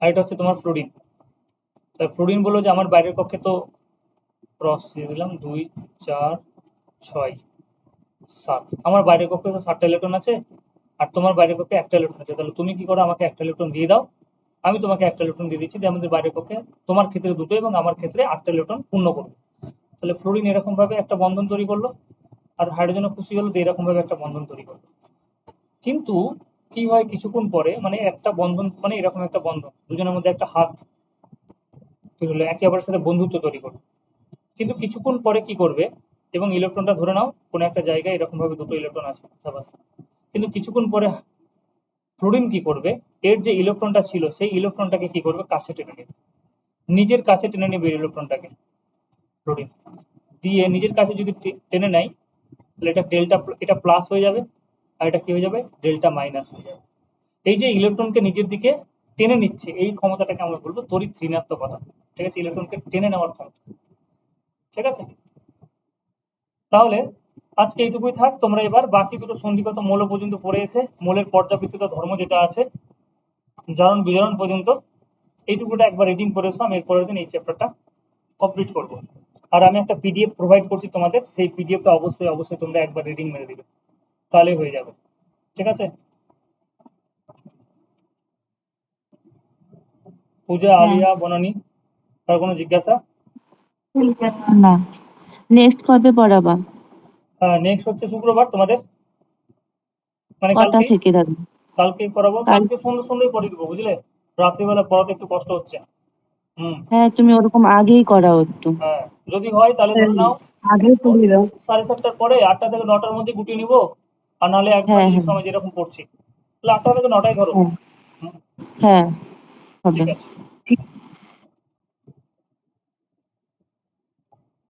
আর এটা হচ্ছে তোমার ফ্লুরিন। তাই ফ্লুরিন বললো যে আমার বাইরের পক্ষে তো ক্রস দিয়ে দিলাম 2 4 6 7, আমার বাইরের কক্ষে তো 7টা ইলেকট্রন আছে আর তোমার বাইরের কক্ষে 1টা ইলেকট্রন আছে, তাহলে তুমি কি করো আমাকে 1টা ইলেকট্রন দিয়ে দাও, আমি তোমাকে 1টা ইলেকট্রন দিয়ে দিচ্ছি, যে আমাদের বাইরের কক্ষে তোমার ক্ষেত্রে 2টো এবং আমার ক্ষেত্রে 8টা ইলেকট্রন পূর্ণ করবে। তাহলে ফ্লুরিন এরকম ভাবে একটা বন্ধন তৈরি করলো, আর হাইড্রোজেনও খুশি হলো যে এরকম ভাবে একটা বন্ধন তৈরি করলো। কিন্তু কি হয় কিছুক্ষণ পরে, মানে একটা বন্ধন মানে এরকম একটা বন্ধন, দুজনের মধ্যে একটা হাত তৈরি হলো, একে অপরের সাথে বন্ধুত্ব তৈরি করলো। কিন্তু কিছুক্ষণ পরে কি করবে, এবং ইলেকট্রনটা ধরে নাও কোনো একটা জায়গায় এরকম ভাবে 2টো ইলেকট্রন আছে পাশাপাশি, কিন্তু কিছুক্ষণ পরে ফ্লুরিন কি করবে, এর যে ইলেকট্রনটা ছিল সেই ইলেকট্রনটাকে কি করবে কাছে টেনে নেবে, নিজের কাছে টেনে নেবে ইলেকট্রনটাকে ফ্লুরিন, দিয়ে নিজের কাছে যদি টেনে নেয় তাহলে এটা ডেল্টা, এটা প্লাস হয়ে যাবে, আর এটা কি হয়ে যাবে ডেল্টা মাইনাস হয়ে যাবে। এই যে ইলেকট্রনকে নিজের দিকে টেনে নিচ্ছে এই ক্ষমতাটাকে আমরা বলবো তড়িৎ ঋণাত্মকতা। ঠিক আছে, ইলেকট্রনকে টেনে নেওয়ার ক্ষমতা। ঠিক আছে, তাহলে আজকে এইটুকুই থাক। তোমরা এবার বাকি দুটো সন্ধিগত মৌল পর্যন্ত পড়ে এসে মোলের পর্যাবৃত্ততা ধর্ম যেটা আছে জারণ বিজারণ পর্যন্ত এইটুকুটা একবার রিডিং করে এসো, আমি এর পরের দিন এই চ্যাপ্টারটা কমপ্লিট করব। আর আমি একটা পিডিএফ প্রোভাইড করছি তোমাদের, সেই পিডিএফটা অবশ্যই অবশ্যই তোমরা একবার রিডিং মেরে দিবে, তাহলেই হয়ে যাবে। ঠিক আছে, পূজা, হ্যাঁ। আলিয়া, বনানী, আর কোনো জিজ্ঞাসা? না, নেক্সট কবে পড়াবা? নেক্সট হচ্ছে শুক্রবার তোমাদের, মানে কটা কালকে, থেকে দাদা? কালকেই পড়াবো, কাল? কালকে সন্ধ্যেই পড়িয়ে দেবো বুঝলে, রাত্রিবেলা পড়াতে একটু কষ্ট হচ্ছে। হুম, হ্যাঁ, তুমি ওরকম আগেই করাও একটু। হ্যাঁ যদি হয় তাহলে ধরে নাও আগে পড়িয়ে দাও। 7:30টার পরে 8টা থেকে 9টার মধ্যে গুটিয়ে নিবো, আর নাহলে একবার হ্যাঁ, এই হ্যাঁ, সময় যেরকম পড়ছি তাহলে 8টা থেকে 9টাই ধরো। হ্যাঁ, হুম, হ্যাঁ, হবে। ঠিক আছে।